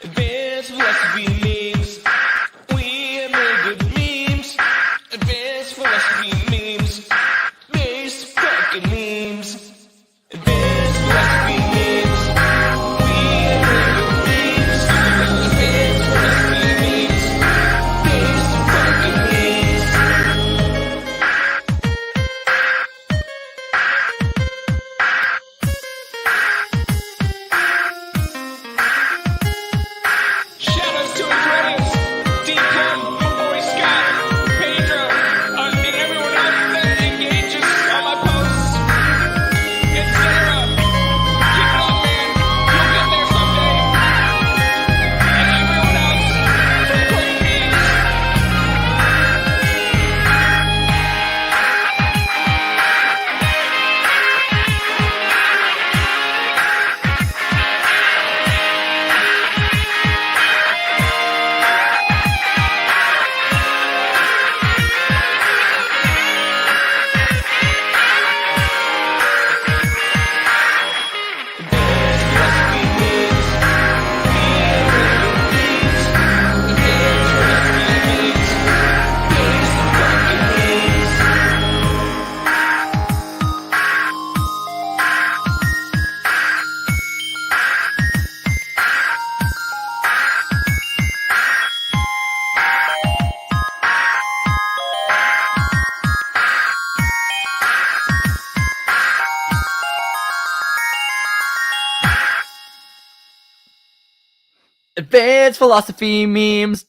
Advanced philosophy memes. We make good memes. Advanced philosophy memes. Base fucking memes. Advanced philosophy memes. We make good memes. Advanced philosophy memes. Base fucking memes. Shoutouts to Andreas, Declan, my boy Scott, Pedro, and everyone else that engages on my posts, etc. Keep it up, man. You'll get there someday. And everyone else for great memes. Advanced philosophy memes. We make good memes. Advanced philosophy memes. Base fucking memes. Advanced philosophy memes.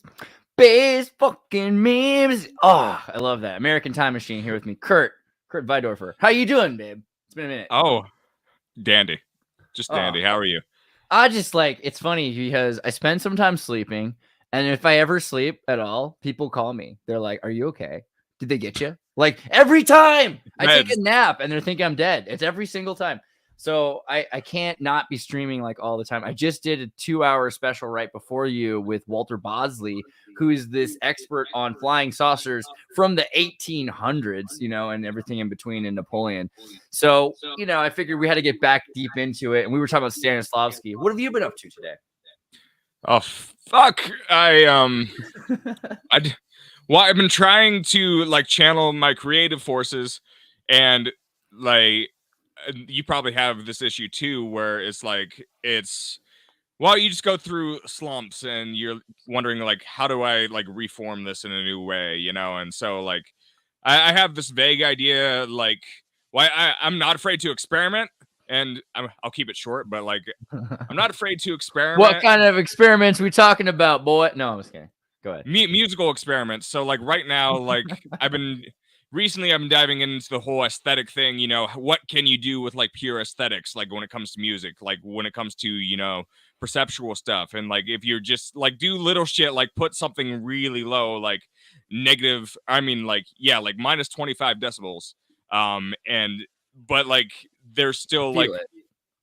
Base fucking memes. Oh, I love that. American Time Machine here with me. Kurt Weidorfer. How you doing, babe? It's been a minute. Oh, dandy. Just Oh. dandy. How are you? I just like, it's funny because I spend some time sleeping, and if I ever sleep at all, people call me. They're like, "Are you okay? Did they get you?" Like every time I take a nap and they're thinking I'm dead. It's every single time. So I can't not be streaming like all the time. I just did a 2-hour special right before you with Walter Bosley, who is this expert on flying saucers from the 1800s, and everything in between in Napoleon. So, I figured we had to get back deep into it. And we were talking about Stanislavski. What have you been up to today? Oh, fuck. Well, I've been trying to like channel my creative forces, and like you probably have this issue too, where it's like well, you just go through slumps and you're wondering like, how do I like reform this in a new way, And so like I have this vague idea, like I'm not afraid to experiment, and I'll keep it short, but like I'm not afraid to experiment. What kind of experiments we talking about, boy? No, I'm just kidding. Go ahead. Musical experiments. So like right now, like I've been diving into the whole aesthetic thing. What can you do with like pure aesthetics, like when it comes to music, like when it comes to perceptual stuff, and like if you're just like do little shit, like put something really low, like negative, like minus 25 decibels, but like there's still Feel like it.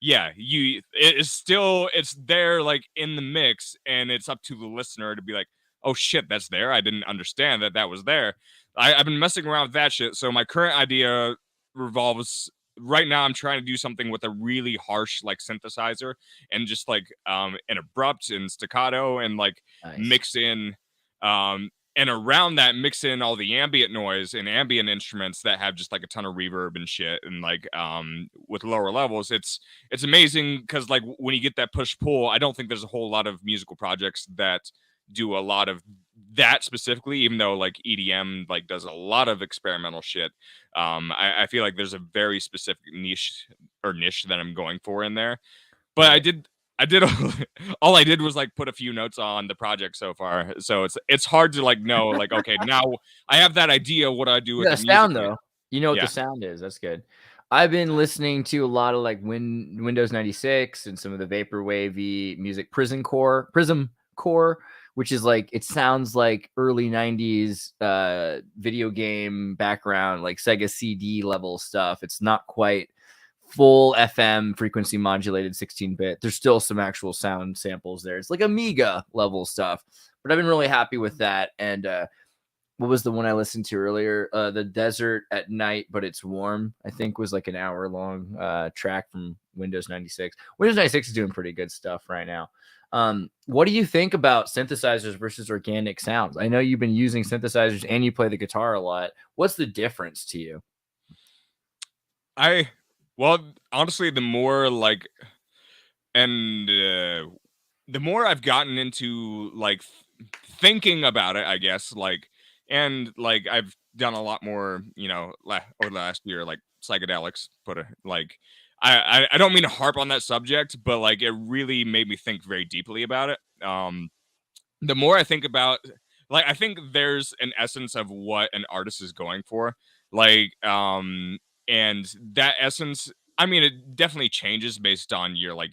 yeah, it's there like in the mix, and it's up to the listener to be like, oh shit, that's there. I didn't understand that was there. I've been messing around with that shit. So my current idea revolves right now. I'm trying to do something with a really harsh like synthesizer, and just like an abrupt and staccato, and like Nice. mix in and around that mix in all the ambient noise and ambient instruments that have just like a ton of reverb and shit, and like with lower levels. It's amazing because like when you get that push pull, I don't think there's a whole lot of musical projects that do a lot of that specifically, even though like EDM like does a lot of experimental shit. I feel like there's a very specific niche that I'm going for in there. But I did all I did was like put a few notes on the project so far. So it's hard to like know like, okay, now I have that idea. What do I do with the sound music? though? You know what the sound is. That's good. I've been listening to a lot of like Windows 96 and some of the vaporwavy music, Prism Core, which is like, it sounds like early 90s video game background, like Sega CD level stuff. It's not quite full FM frequency modulated 16-bit. There's still some actual sound samples there. It's like Amiga level stuff, but I've been really happy with that. And what was the one I listened to earlier? The Desert at Night, but it's warm, I think was like an hour long track from Windows 96. Windows 96 is doing pretty good stuff right now. What do you think about synthesizers versus organic sounds? I know you've been using synthesizers and you play the guitar a lot. What's the difference to you? Well, honestly, the more like, and the more I've gotten into like thinking about it, I guess, like, and like I've done a lot more, over the last year, like psychedelics. I don't mean to harp on that subject, but like it really made me think very deeply about it. The more I think about, like, I think there's an essence of what an artist is going for, like, and that essence, I mean, it definitely changes based on your like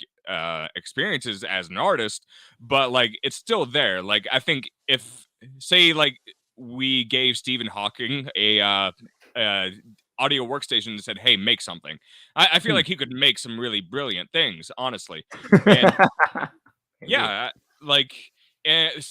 experiences as an artist, but like it's still there. Like, I think if, say, like, we gave Stephen Hawking a audio workstation and said, "Hey, make something," I feel like he could make some really brilliant things, honestly. And yeah, like, I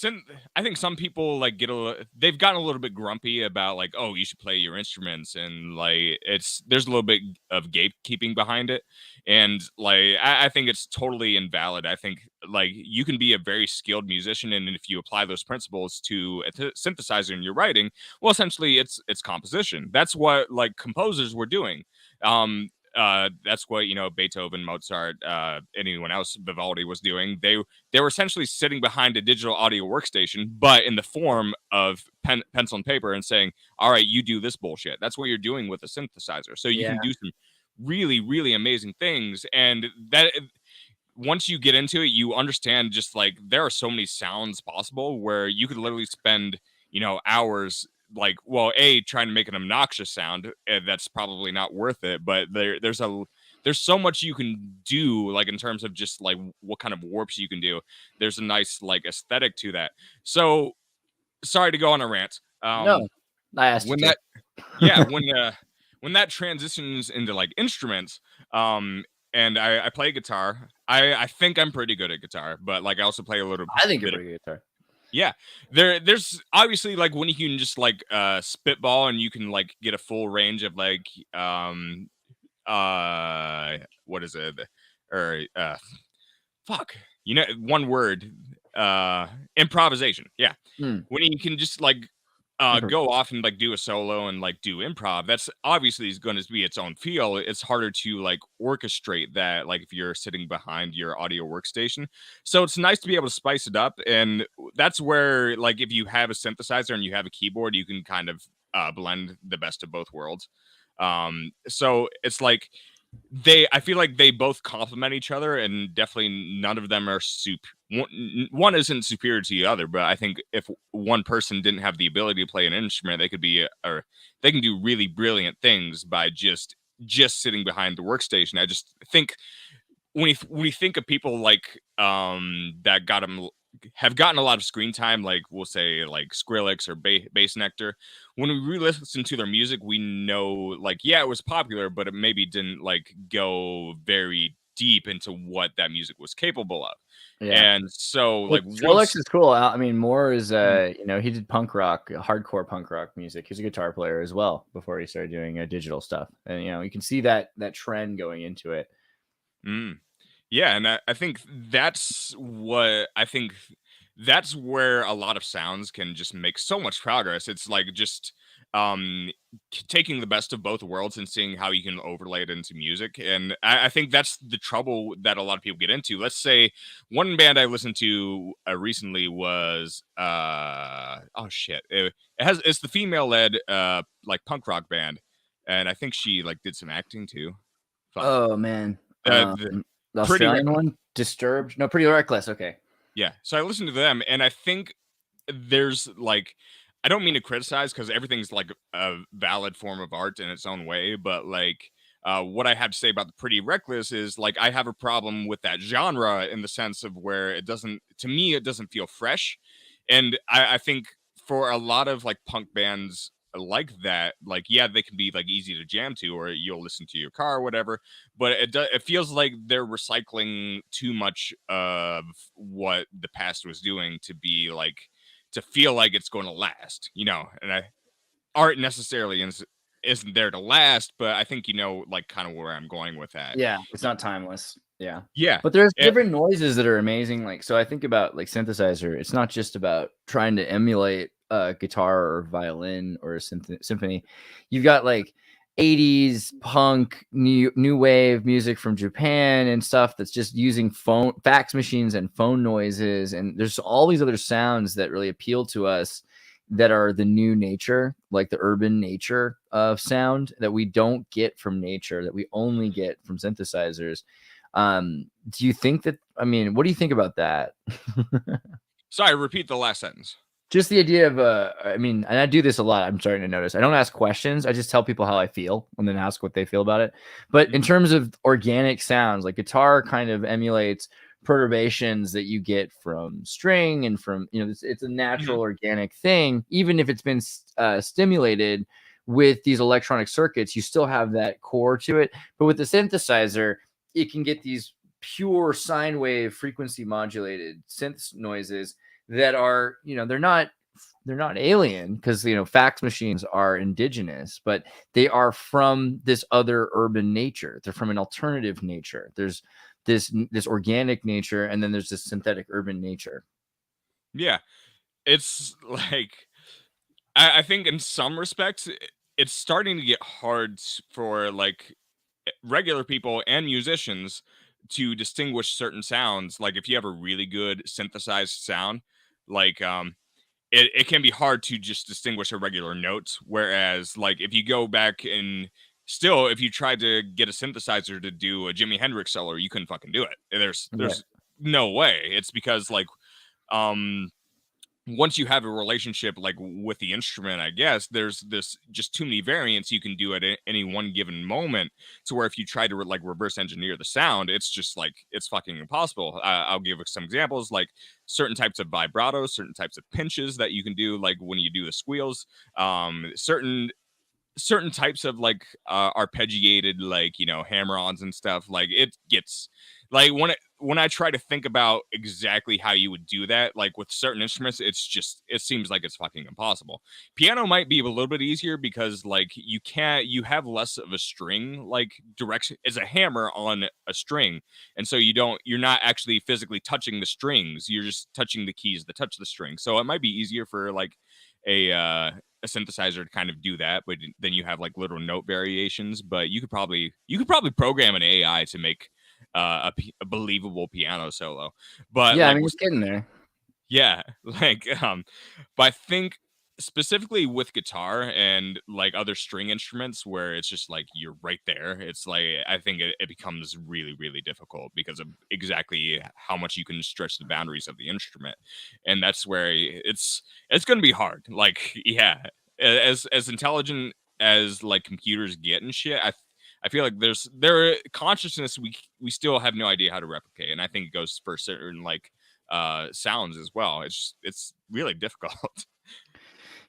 think some people like they've gotten a little bit grumpy about like, oh, you should play your instruments, and like there's a little bit of gatekeeping behind it, and like I think it's totally invalid. I think like you can be a very skilled musician, and if you apply those principles to a synthesizer in your writing, well, essentially it's composition. That's what like composers were doing. That's what Beethoven, Mozart, anyone else, Vivaldi was doing. They were essentially sitting behind a digital audio workstation, but in the form of pencil and paper, and saying, "All right, you do this bullshit." That's what you're doing with a synthesizer. So you can do some really, really amazing things, and that once you get into it, you understand just like there are so many sounds possible where you could literally spend hours, like, well, trying to make an obnoxious sound, that's probably not worth it, but there's so much you can do, like, in terms of just like what kind of warps you can do. There's a nice like aesthetic to that. So sorry to go on a rant. No, I asked when you that yeah when that transitions into like instruments, and I play guitar. I think I'm pretty good at guitar, but like I also play a little I think you're bit pretty good at guitar. yeah, there's obviously like when you can just like spitball and you can like get a full range of like what is it, or fuck, one word, improvisation. Yeah, when you can just like go off and like do a solo and like do improv, that's obviously is going to be its own feel. It's harder to like orchestrate that, like if you're sitting behind your audio workstation. So it's nice to be able to spice it up, and that's where, like, if you have a synthesizer and you have a keyboard, you can kind of blend the best of both worlds. So it's like I feel like they both complement each other, and definitely none of them are one isn't superior to the other. But I think if one person didn't have the ability to play an instrument, they could be or they can do really brilliant things by just sitting behind the workstation. I just think when we think of people like that have gotten a lot of screen time, like we'll say like Skrillex or Bass Nectar, when we re-listen to their music, we know, like, yeah, it was popular, but it maybe didn't like go very deep into what that music was capable of. And so like Skrillex is cool. I mean, Moore is he did punk rock, hardcore punk rock music. He's a guitar player as well before he started doing digital stuff, and you can see that trend going into it. Yeah, and I think that's where a lot of sounds can just make so much progress. It's like just taking the best of both worlds and seeing how you can overlay it into music. And I think that's the trouble that a lot of people get into. Let's say one band I listened to recently was it's the female led like punk rock band, and I think she like did some acting too. Fuck. Oh man. The Australian one, Disturbed? No, Pretty Reckless. Okay. Yeah. So I listened to them, and I think there's like, I don't mean to criticize because everything's like a valid form of art in its own way, but like what I have to say about the Pretty Reckless is like I have a problem with that genre in the sense of where it doesn't feel fresh. And I think for a lot of like punk bands like that, like, yeah, they can be like easy to jam to, or you'll listen to your car or whatever, but it feels like they're recycling too much of what the past was doing to be like, to feel like it's going to last, and art necessarily isn't there to last, but I think like kind of where I'm going with that. Yeah, it's not timeless. Yeah. Yeah. But there's different noises that are amazing. Like, so I think about like synthesizer. It's not just about trying to emulate a guitar or violin or a symphony. You've got like 80s punk, new wave music from Japan and stuff that's just using fax machines and phone noises. And there's all these other sounds that really appeal to us that are the new nature, like the urban nature of sound that we don't get from nature, that we only get from synthesizers. Do you think that, I mean, what do you think about that? Sorry, repeat the last sentence. Just the idea of, I mean, and I do this a lot. I'm starting to notice. I don't ask questions. I just tell people how I feel and then ask what they feel about it. But in terms of organic sounds, like guitar kind of emulates perturbations that you get from string and from, you know, it's a natural organic thing. Even if it's been stimulated with these electronic circuits, you still have that core to it. But with the synthesizer, it can get these pure sine wave frequency modulated synth noises that are, you know, they're not alien because, you know, fax machines are indigenous, but they are from this other urban nature. They're from an alternative nature. There's this organic nature, and then there's this synthetic urban nature. Yeah. It's like, I think in some respects, it's starting to get hard for like regular people and musicians to distinguish certain sounds. Like if you have a really good synthesized sound, like it can be hard to just distinguish irregular notes. Whereas like if you go back and still, if you tried to get a synthesizer to do a Jimi Hendrix solo, you couldn't fucking do it. There's no way. It's because like once you have a relationship like with the instrument, I guess there's this just too many variants you can do at any one given moment, to where if you try to like reverse engineer the sound, it's just like it's fucking impossible. I'll give some examples, like certain types of vibratos, certain types of pinches that you can do, like when you do the squeals, certain types of like arpeggiated, like, you know, hammer-ons and stuff. Like it gets like when I try to think about exactly how you would do that, like with certain instruments, it seems like it's fucking impossible. Piano might be a little bit easier because like you have less of a string like direction. It's a hammer on a string, and so you're not actually physically touching the strings. You're just touching the keys that touch the string. So it might be easier for like a synthesizer to kind of do that, but then you have like little note variations. But you could probably program an AI to make a believable piano solo. But yeah, like, I mean, it's getting there. Yeah, like but I think specifically with guitar and like other string instruments where it's just like you're right there, it's like I think it becomes really, really difficult because of exactly how much you can stretch the boundaries of the instrument. And that's where it's going to be hard. Like, yeah, as intelligent as like computers get and shit, I feel like there consciousness we still have no idea how to replicate. And I think it goes for certain like sounds as well. It's really difficult.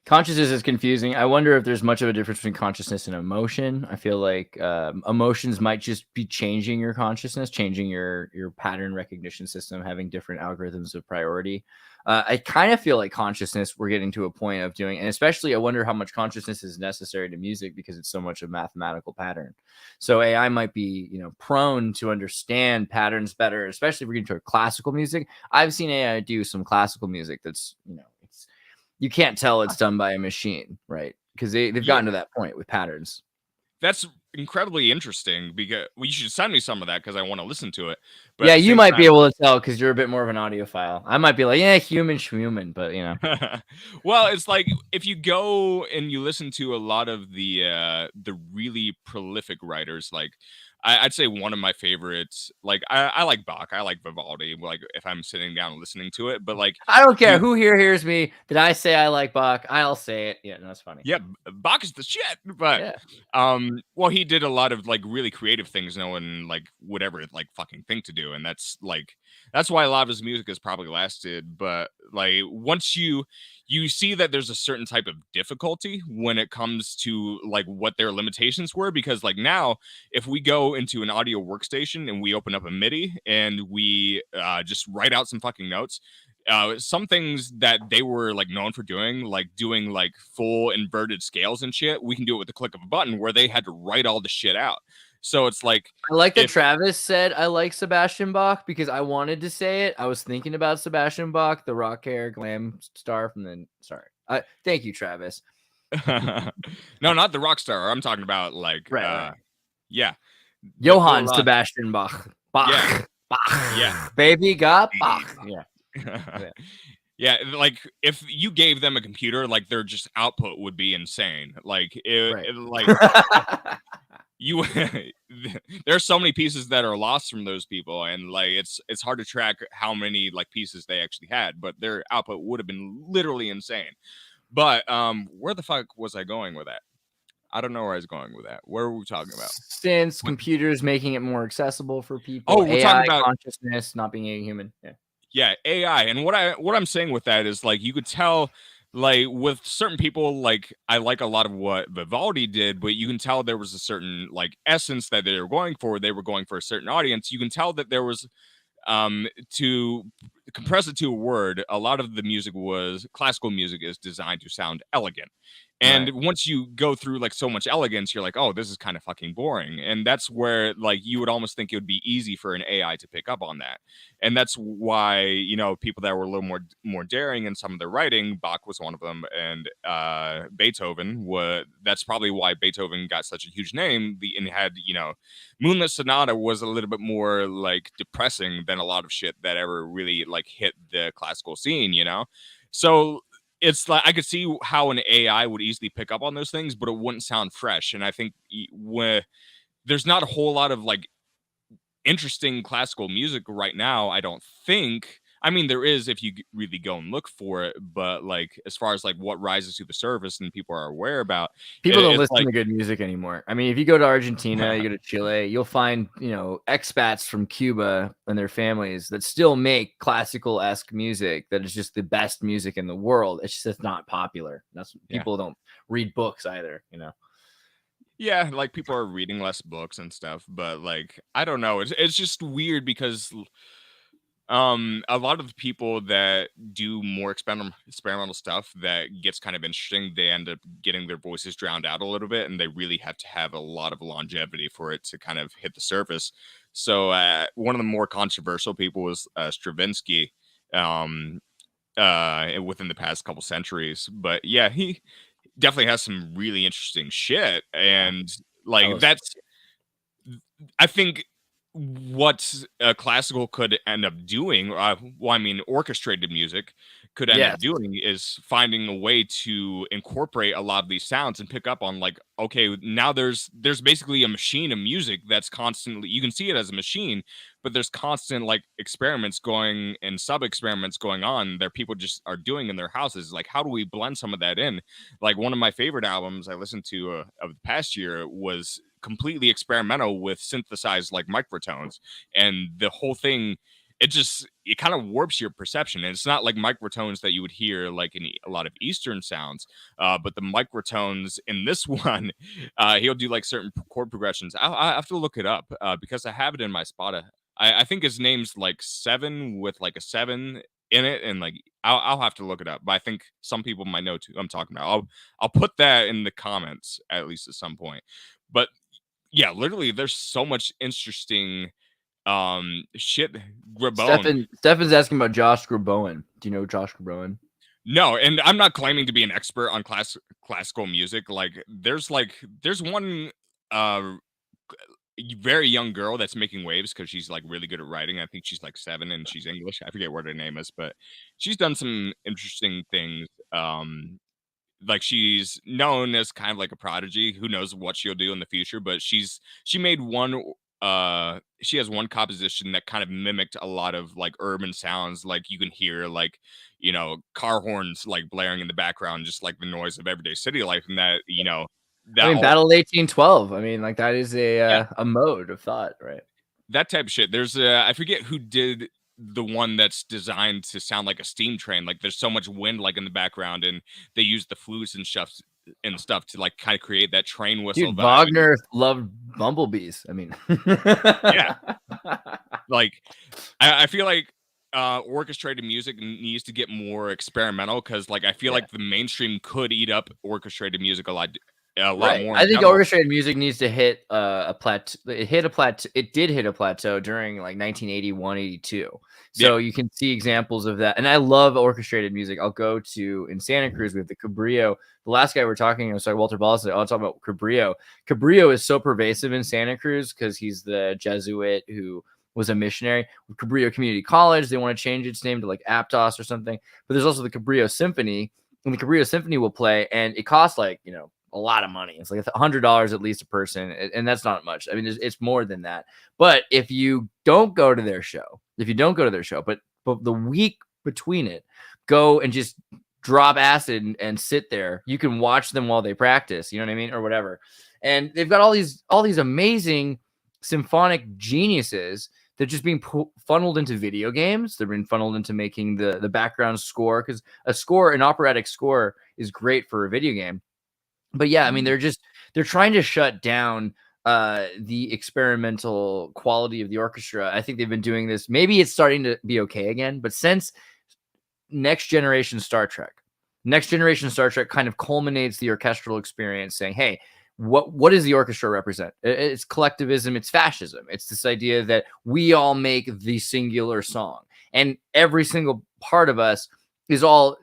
Consciousness is confusing. I wonder if there's much of a difference between consciousness and emotion. I feel like emotions might just be changing your consciousness, changing your pattern recognition system, having different algorithms of priority. I kind of feel like consciousness we're getting to a point of doing, and especially I wonder how much consciousness is necessary to music because it's so much a mathematical pattern. So AI might be, you know, prone to understand patterns better, especially if we're getting to classical music. I've seen AI do some classical music that's, you know, you can't tell it's done by a machine, right? Because they've gotten to that point with patterns. That's incredibly interesting because you should send me some of that because I want to listen to it. But yeah, you might be able to tell because you're a bit more of an audiophile. I might be like, yeah, human, but you know. Well, it's like if you go and you listen to a lot of the really prolific writers, like I'd say one of my favorites, like I like Bach, I like Vivaldi, like if I'm sitting down and listening to it, but like I don't care who here hears me. Did I say I like Bach? I'll say it. Yeah, no, that's funny. Yeah, Bach is the shit. But well, he did a lot of like really creative things no one like would ever like fucking think to do, and that's why a lot of his music has probably lasted. But like once you see that there's a certain type of difficulty when it comes to like what their limitations were, because like now if we go into an audio workstation and we open up a MIDI and we just write out some fucking notes, some things that they were like known for doing like full inverted scales and shit, we can do it with the click of a button, where they had to write all the shit out. So it's like I like that if Travis said I like Sebastian Bach because I wanted to say it. I was thinking about Sebastian Bach, the rock hair glam star from the. Sorry, thank you, Travis. no, not the rock star. I'm talking about like Right. yeah, the Johann full Sebastian Bach. Bach. yeah, Bach. yeah. Baby got Bach. Yeah. Yeah, like if you gave them a computer, like their just output would be insane. Like Right. like you there's so many pieces that are lost from those people, and like it's hard to track how many like pieces they actually had, but their output would have been literally insane. But where the fuck was I going with that? I don't know where I was going with that. Where were we talking about? Since What? computers making it more accessible for people, Oh, we're talking AI about consciousness not being a human. Yeah. yeah, AI. And what I'm saying with that is like you could tell like with certain people, like I like a lot of what Vivaldi did, but you can tell there was a certain like essence that they were going for. They were going for a certain audience. You can tell that there was to compress it to a word, a lot of the music was classical music is designed to sound elegant. And Right. once you go through like so much elegance, you're like, oh, this is kind of fucking boring. And that's where like you would almost think it would be easy for an AI to pick up on that. And that's why, you know, people that were a little more daring in some of their writing, Bach was one of them, and Beethoven was that's probably why Beethoven got such a huge name. And had, you know, Moonlit Sonata was a little bit more like depressing than a lot of shit that ever really like hit the classical scene, you know? So it's like I could see how an AI would easily pick up on those things, but it wouldn't sound fresh. And I think when there's not a whole lot of like interesting classical music right now, I don't think. I mean, there is if you really go and look for it, but like as far as like what rises to the surface and people are aware about, People don't it's listen like to good music anymore. I mean, if you go to Argentina, you go to Chile, you'll find, you know, expats from Cuba and their families that still make classical-esque music that is just the best music in the world. It's just not popular. That's yeah. people don't read books either, you know. Yeah, like people are reading less books and stuff, but like I don't know, it's just weird because a lot of the people that do more experimental stuff that gets kind of interesting, they end up getting their voices drowned out a little bit, and they really have to have a lot of longevity for it to kind of hit the surface. So one of the more controversial people was Stravinsky um within the past couple centuries, but yeah, he definitely has some really interesting shit, and like that's I think what classical could end up doing, well, I mean, orchestrated music could end up Yes. doing is finding a way to incorporate a lot of these sounds and pick up on like, okay, now there's basically a machine of music that's constantly, you can see it as a machine, but there's constant like experiments going and sub experiments going on that people just are doing in their houses. Like, how do we blend some of that in? Like one of my favorite albums I listened to of the past year was completely experimental with synthesized like microtones, and the whole thing it kind of warps your perception. And it's not like microtones that you would hear like in a lot of Eastern sounds, but the microtones in this one, he'll do like certain chord progressions. I have to look it up because I have it in my Spotify. I think his name's like Seven with like a seven in it, and like I'll have to look it up. But I think some people might know too. I'm talking about. I'll put that in the comments at least at some point. But yeah, literally, there's so much interesting shit. Grabone. Stefan's asking about Josh Grobowen. Do you know Josh Grobowen? No, and I'm not claiming to be an expert on classical music. Like there's one very young girl that's making waves because she's like really good at writing. I think she's like 7 and she's English. I forget what her name is, but she's done some interesting things. Like she's known as kind of like a prodigy. Who knows what she'll do in the future, but she made one she has one composition that kind of mimicked a lot of like urban sounds. Like you can hear like, you know, car horns like blaring in the background, just like the noise of everyday city life. And that, you know, that I mean, all Battle 1812. I mean, like that is yeah, a mode of thought, right? that type of shit. There's I forget who did the one that's designed to sound like a steam train. Like there's so much wind like in the background, and they use the flutes and stuff to like kind of create that train whistle Dude, vibe. Wagner loved bumblebees. I mean, Yeah, like I feel like orchestrated music needs to get more experimental because like I feel Yeah. like the mainstream could eat up orchestrated music a lot a lot more. I In think general. orchestrated music needs to hit a plateau. It did hit a plateau during like 1981, 82. So you can see examples of that. And I love orchestrated music. I'll go to in Santa Cruz with the Cabrillo. The last guy we're talking, I was talking Walter Ballas. I'll talk about Cabrillo. Cabrillo is so pervasive in Santa Cruz because he's the Jesuit who was a missionary. With Cabrillo Community College, they want to change its name to like Aptos or something. But there's also the Cabrillo Symphony, and the Cabrillo Symphony will play, and it costs like, a lot of money. It's like $100 at least a person, and that's not much. I mean, it's more than that. But if you don't go to their show, but the week between it, go and just drop acid and sit there. You can watch them while they practice. You know what I mean, or whatever. And they've got all these amazing symphonic geniuses. They're just being funneled into video games. They're being funneled into making the background score, because an operatic score is great for a video game. But yeah, I mean, they're trying to shut down the experimental quality of the orchestra. I think they've been doing this. Maybe it's starting to be okay again, but since Next Generation Star Trek kind of culminates the orchestral experience, saying, hey, what does the orchestra represent? It's collectivism, it's fascism. It's this idea that we all make the singular song, and every single part of us is all...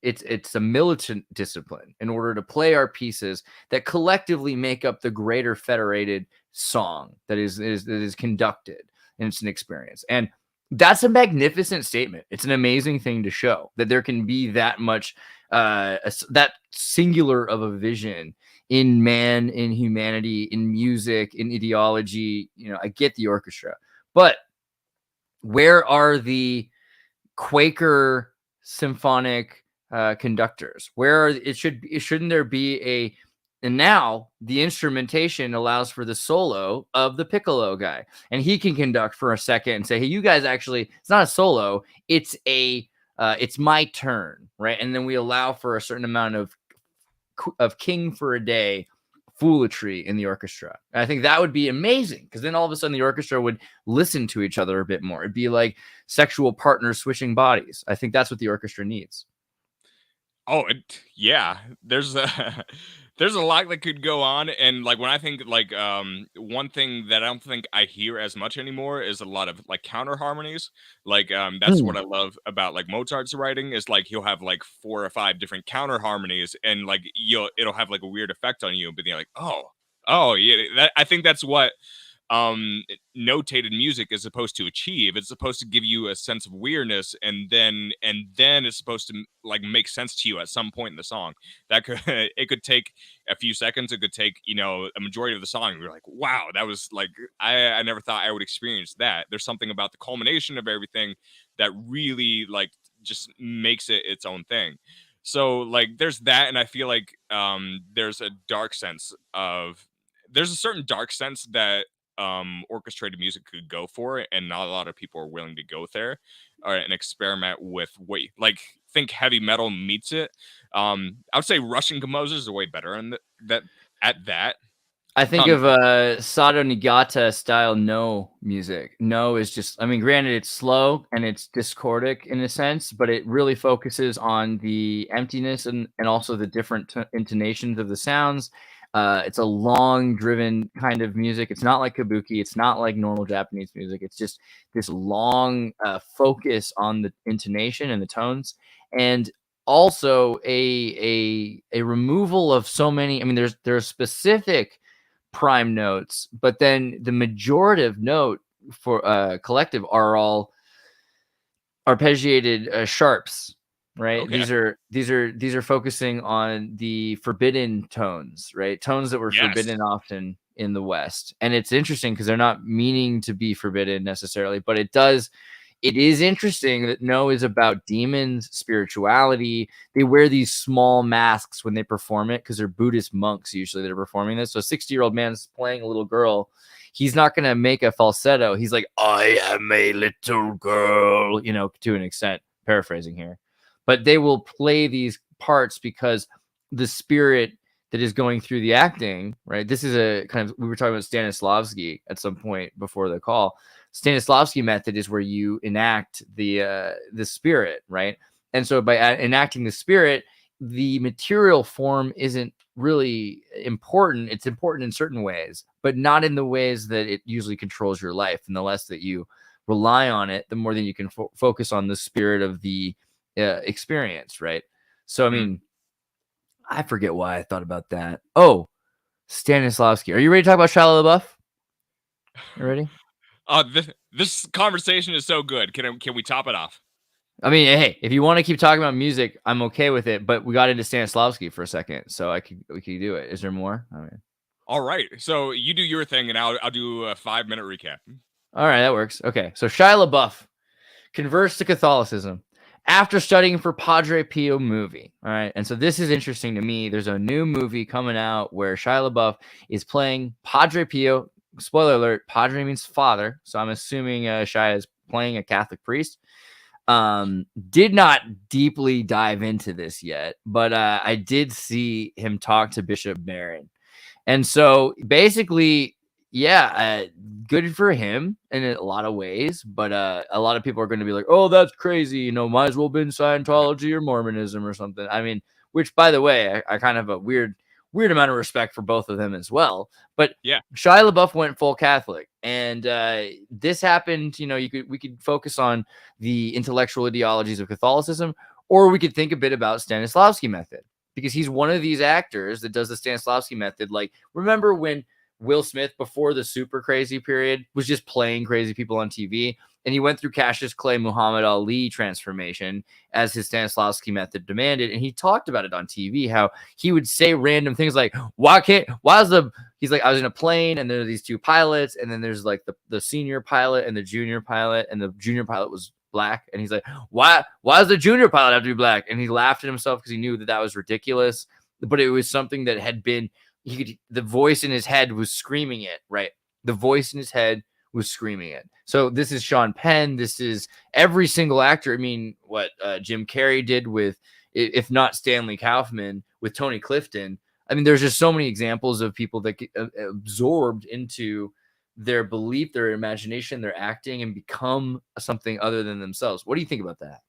It's a militant discipline in order to play our pieces that collectively make up the greater federated song that is conducted, and it's an experience. And that's a magnificent statement. It's an amazing thing to show that there can be that much that singular of a vision in man, in humanity, in music, in ideology. I get the orchestra, but where are the Quaker symphonic conductors? Shouldn't there be and now the instrumentation allows for the solo of the piccolo guy, and he can conduct for a second and say, hey, you guys, actually, it's not a solo, it's my turn, right? And then we allow for a certain amount of king for a day foolery in the orchestra. And I think that would be amazing, because then all of a sudden the orchestra would listen to each other a bit more. It'd be like sexual partners switching bodies. I think that's what the orchestra needs. Oh, yeah. There's there's a lot that could go on, and like when I think like one thing that I don't think I hear as much anymore is a lot of like counter harmonies. Like that's what I love about like Mozart's writing, is like he'll have like 4 or 5 different counter harmonies, and like it'll have like a weird effect on you, but you're like, oh yeah, I think that's what notated music is supposed to achieve. It's supposed to give you a sense of weirdness, and then it's supposed to like make sense to you at some point in the song. That could it could take a few seconds, it could take a majority of the song. You're like, wow, that was like, I never thought I would experience that. There's something about the culmination of everything that really like just makes it its own thing. So like there's that, and I feel like there's a certain dark sense that orchestrated music could go for, and not a lot of people are willing to go there and experiment with think heavy metal meets it. I would say Russian composers are way better at that. I think of Sado Nigata style No music. No is just, I mean, granted, it's slow and it's discordic in a sense, but it really focuses on the emptiness and also the different intonations of the sounds. It's a long driven kind of music. It's not like kabuki. It's not like normal Japanese music. It's just this long focus on the intonation and the tones, and also a removal of so many. I mean, there's specific prime notes, but then the majorative note for collective are all arpeggiated sharps. Right. Okay. These are focusing on the forbidden tones, right? Tones that were forbidden often in the West. And it's interesting because they're not meaning to be forbidden necessarily, but it is interesting that No is about demons, spirituality. They wear these small masks when they perform it because they're Buddhist monks usually that are performing this. So a 60-year-old man's playing a little girl. He's not going to make a falsetto. He's like, I am a little girl, to an extent, paraphrasing here. But they will play these parts because the spirit that is going through the acting, right? This is a kind of, we were talking about Stanislavski at some point before the call. Stanislavski method is where you enact the spirit, right? And so by enacting the spirit, the material form isn't really important. It's important in certain ways, but not in the ways that it usually controls your life. And the less that you rely on it, the more that you can focus on the spirit of the experience, right? So, I mean, I forget why I thought about that. Oh, Stanislavski. Are you ready to talk about Shia LaBeouf? You ready? This conversation is so good. Can we top it off? I mean, hey, if you want to keep talking about music, I'm okay with it. But we got into Stanislavski for a second, so we could do it. Is there more? I mean, all right. So you do your thing, and I'll do a 5-minute recap. All right, that works. Okay, so Shia LaBeouf converts to Catholicism after studying for Padre Pio movie. All right, and so this is interesting to me. There's a new movie coming out where Shia LaBeouf is playing Padre Pio. Spoiler alert: Padre means father, so I'm assuming Shia is playing a Catholic priest. Did not deeply dive into this yet, but I did see him talk to Bishop Barron. And so basically, yeah, good for him in a lot of ways, but a lot of people are going to be like, oh, that's crazy. You know, might as well be in Scientology or Mormonism or something. I mean, which, by the way, I kind of have a weird amount of respect for both of them as well. But yeah, Shia LaBeouf went full Catholic, and this happened. You know, we could focus on the intellectual ideologies of Catholicism, or we could think a bit about Stanislavski method, because he's one of these actors that does the Stanislavski method. Like, remember when Will Smith, before the super crazy period, was just playing crazy people on TV, and he went through Cassius Clay Muhammad Ali transformation as his Stanislavski method demanded, and he talked about it on TV, how he would say random things like, he's like, I was in a plane, and there are these two pilots, and then there's like the senior pilot and the junior pilot, and the junior pilot was black, and he's like, why does the junior pilot have to be black? And he laughed at himself because he knew that was ridiculous, but it was something that had been, the voice in his head was screaming it, right? The voice in his head was screaming it. So this is Sean Penn. This is every single actor. I mean, what Jim Carrey did with, if not Stanley Kaufman, with Tony Clifton. I mean, there's just so many examples of people that get absorbed into their belief, their imagination, their acting, and become something other than themselves. What do you think about that?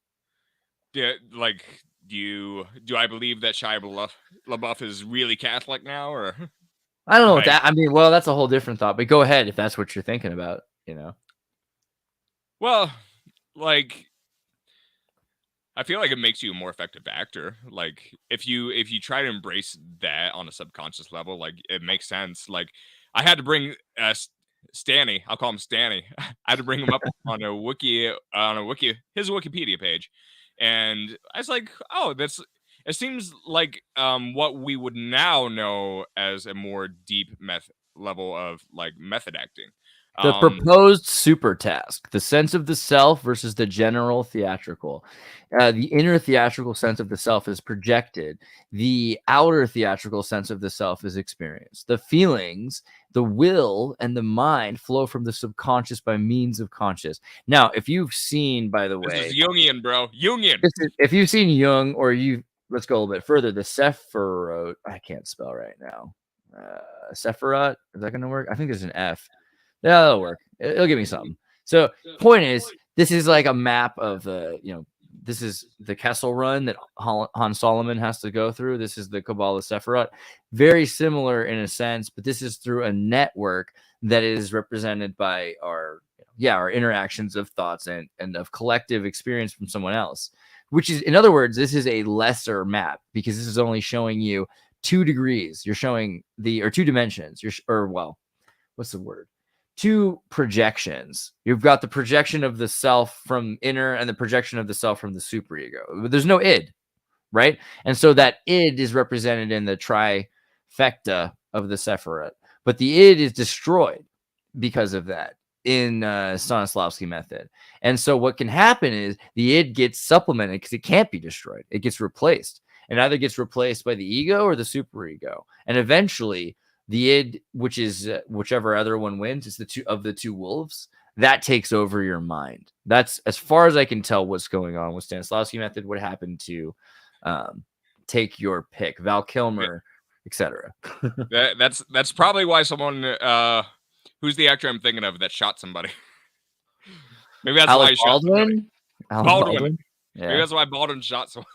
Yeah, like, do I believe that Shia LaBeouf is really Catholic now, or? I don't know what that. I mean, well, that's a whole different thought. But go ahead if that's what you're thinking about. You know. Well, like, I feel like it makes you a more effective actor. Like, if you try to embrace that on a subconscious level, like, it makes sense. Like, I had to bring Stanny. I'll call him Stanny. I had to bring him up on a wiki, his Wikipedia page, and I was like, oh, it seems like what we would now know as a more deep level of like method acting. The proposed super task, the sense of the self versus the general theatrical. The inner theatrical sense of the self is projected. The outer theatrical sense of the self is experienced. The feelings, the will, and the mind flow from the subconscious by means of conscious. Now, if you've seen, by the way... This is Jungian, bro. Jungian. If you've seen Jung, or let's go a little bit further, the Sephirot... I can't spell right now. Sephirot? Is that going to work? I think there's an F. Yeah, that'll work. It'll give me something. So, point is, this is like a map of this is the Kessel Run that Han Solomon has to go through. This is the Kabbalah Sephirot. Very similar in a sense, but this is through a network that is represented by our interactions of thoughts and of collective experience from someone else. Which is, in other words, this is a lesser map because this is only showing you 2 degrees. You're showing 2 dimensions. What's the word? 2 projections. You've got the projection of the self from inner and the projection of the self from the superego. There's no id, right? And so that id is represented in the trifecta of the Sephirot. But the id is destroyed because of that in Stanislavski method. And so what can happen is the id gets supplemented because it can't be destroyed. It gets replaced. It either gets replaced by the ego or the superego. And eventually the id, which is whichever other one wins, is the two wolves, that takes over your mind. That's, as far as I can tell, what's going on with Stanislavski method. What happened to take your pick, Val Kilmer, etc. That's probably why someone who's the actor I'm thinking of that shot somebody. Maybe that's why he shot somebody. Baldwin. Yeah. Maybe that's why Baldwin shot someone.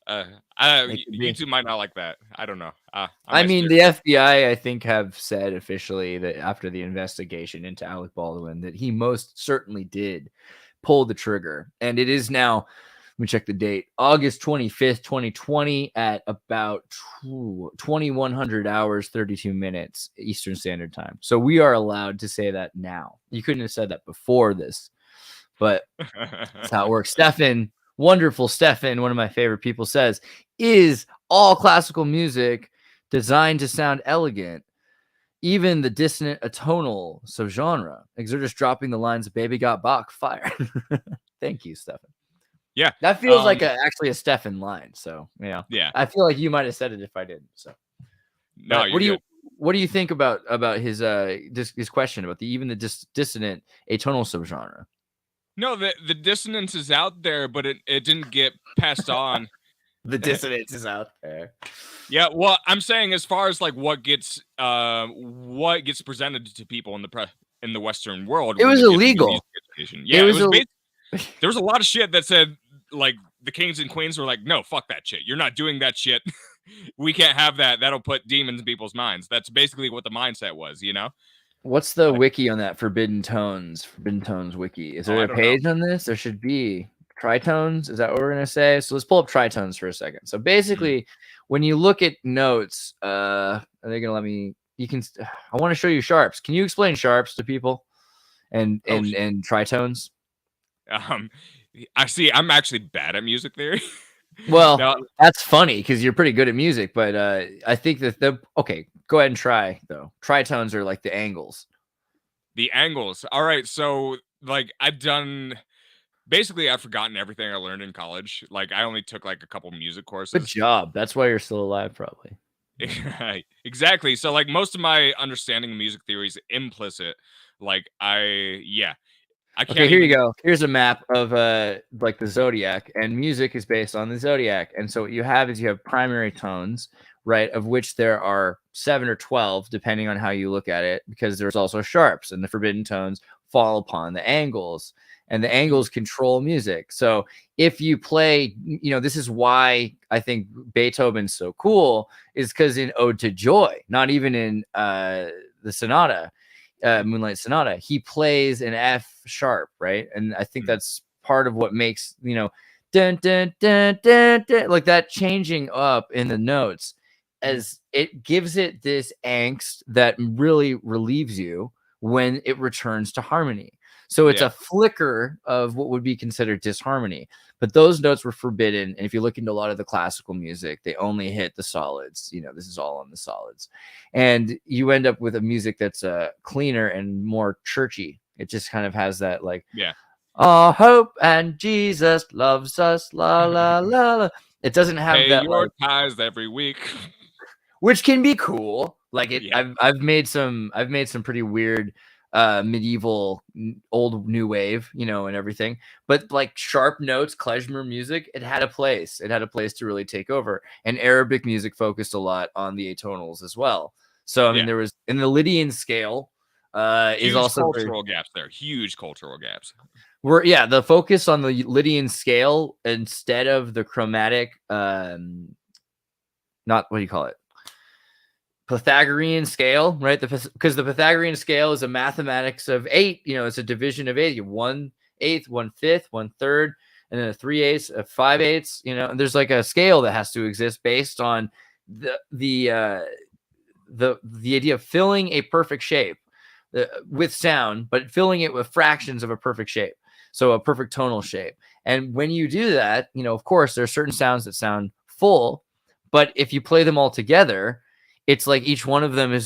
YouTube might not like that. I don't know. I mean, the FBI, I think, have said officially that after the investigation into Alec Baldwin, that he most certainly did pull the trigger. And it is now, let me check the date, August 25th, 2020 at about 2100 hours, 32 minutes Eastern Standard Time. So we are allowed to say that now. You couldn't have said that before this, but that's how it works. Stefan, wonderful Stefan, one of my favorite people, says, is all classical music designed to sound elegant, even the dissonant atonal subgenre? Xirtus dropping the lines of Baby Got Bach fire. Thank you, Stefan. Yeah, that feels like actually a Stefan line. So yeah, I feel like you might have said it if I didn't. So no, what do you think about his question about even the dissonant atonal subgenre? No, the dissonance is out there, but it didn't get passed on. The dissonance is out there. Yeah, well, I'm saying as far as like what gets presented to people in the Western world, it was illegal. Yeah, it was there was a lot of shit that said like the kings and queens were like, no, fuck that shit. You're not doing that shit. We can't have that. That'll put demons in people's minds. That's basically what the mindset was, you know? What's the wiki on that Forbidden Tones wiki? Is there a page on this? There should be. Tritones, is that what we're going to say? So let's pull up tritones for a second. So basically, when you look at notes, are they going to let me, I want to show you sharps. Can you explain sharps to people and tritones? I see. I'm actually bad at music theory. Well, that's funny because you're pretty good at music, but I think that okay, go ahead and try though. Tritones are like the angles. The angles. All right. So like basically I've forgotten everything I learned in college. Like I only took like a couple music courses. Good job. That's why you're still alive, probably. Exactly. So like most of my understanding of music theory is implicit. Like I can't. Okay, here you go. Here's a map of like the zodiac, and music is based on the zodiac. And so what you have primary tones, right, of which there are 7 or 12 depending on how you look at it, because there's also sharps, and the forbidden tones fall upon the angles, and the angles control music. So if you play, this is why I think Beethoven's so cool, is because in Ode to Joy, not even in the sonata, Moonlight Sonata, he plays an F sharp, right? And I think that's part of what makes, dun, dun, dun, dun, dun, like that changing up in the notes, as it gives it this angst that really relieves you when it returns to harmony. So it's a flicker of what would be considered disharmony, but those notes were forbidden. And if you look into a lot of the classical music, they only hit the solids. This is all on the solids, and you end up with a music that's cleaner and more churchy. It just kind of has that like, our hope and Jesus loves us, la la la la. It doesn't have that your tithes every week, which can be cool. Like it, I've made some pretty weird medieval old new wave, and everything, but like sharp notes, klezmer music, it had a place to really take over. And Arabic music focused a lot on the atonals as well. So I mean, there was in the Lydian scale is also cultural gaps there, huge cultural gaps. The focus on the Lydian scale instead of the chromatic, not what do you call it, Pythagorean scale, right? Because the Pythagorean scale is a mathematics of 8. It's a division of 8. You 1/8, 1/5, 1/3, and then a 3/8, a 5/8. And there's like a scale that has to exist based on the idea of filling a perfect shape with sound, but filling it with fractions of a perfect shape, so a perfect tonal shape. And when you do that, of course, there are certain sounds that sound full, but if you play them all together, it's like each one of them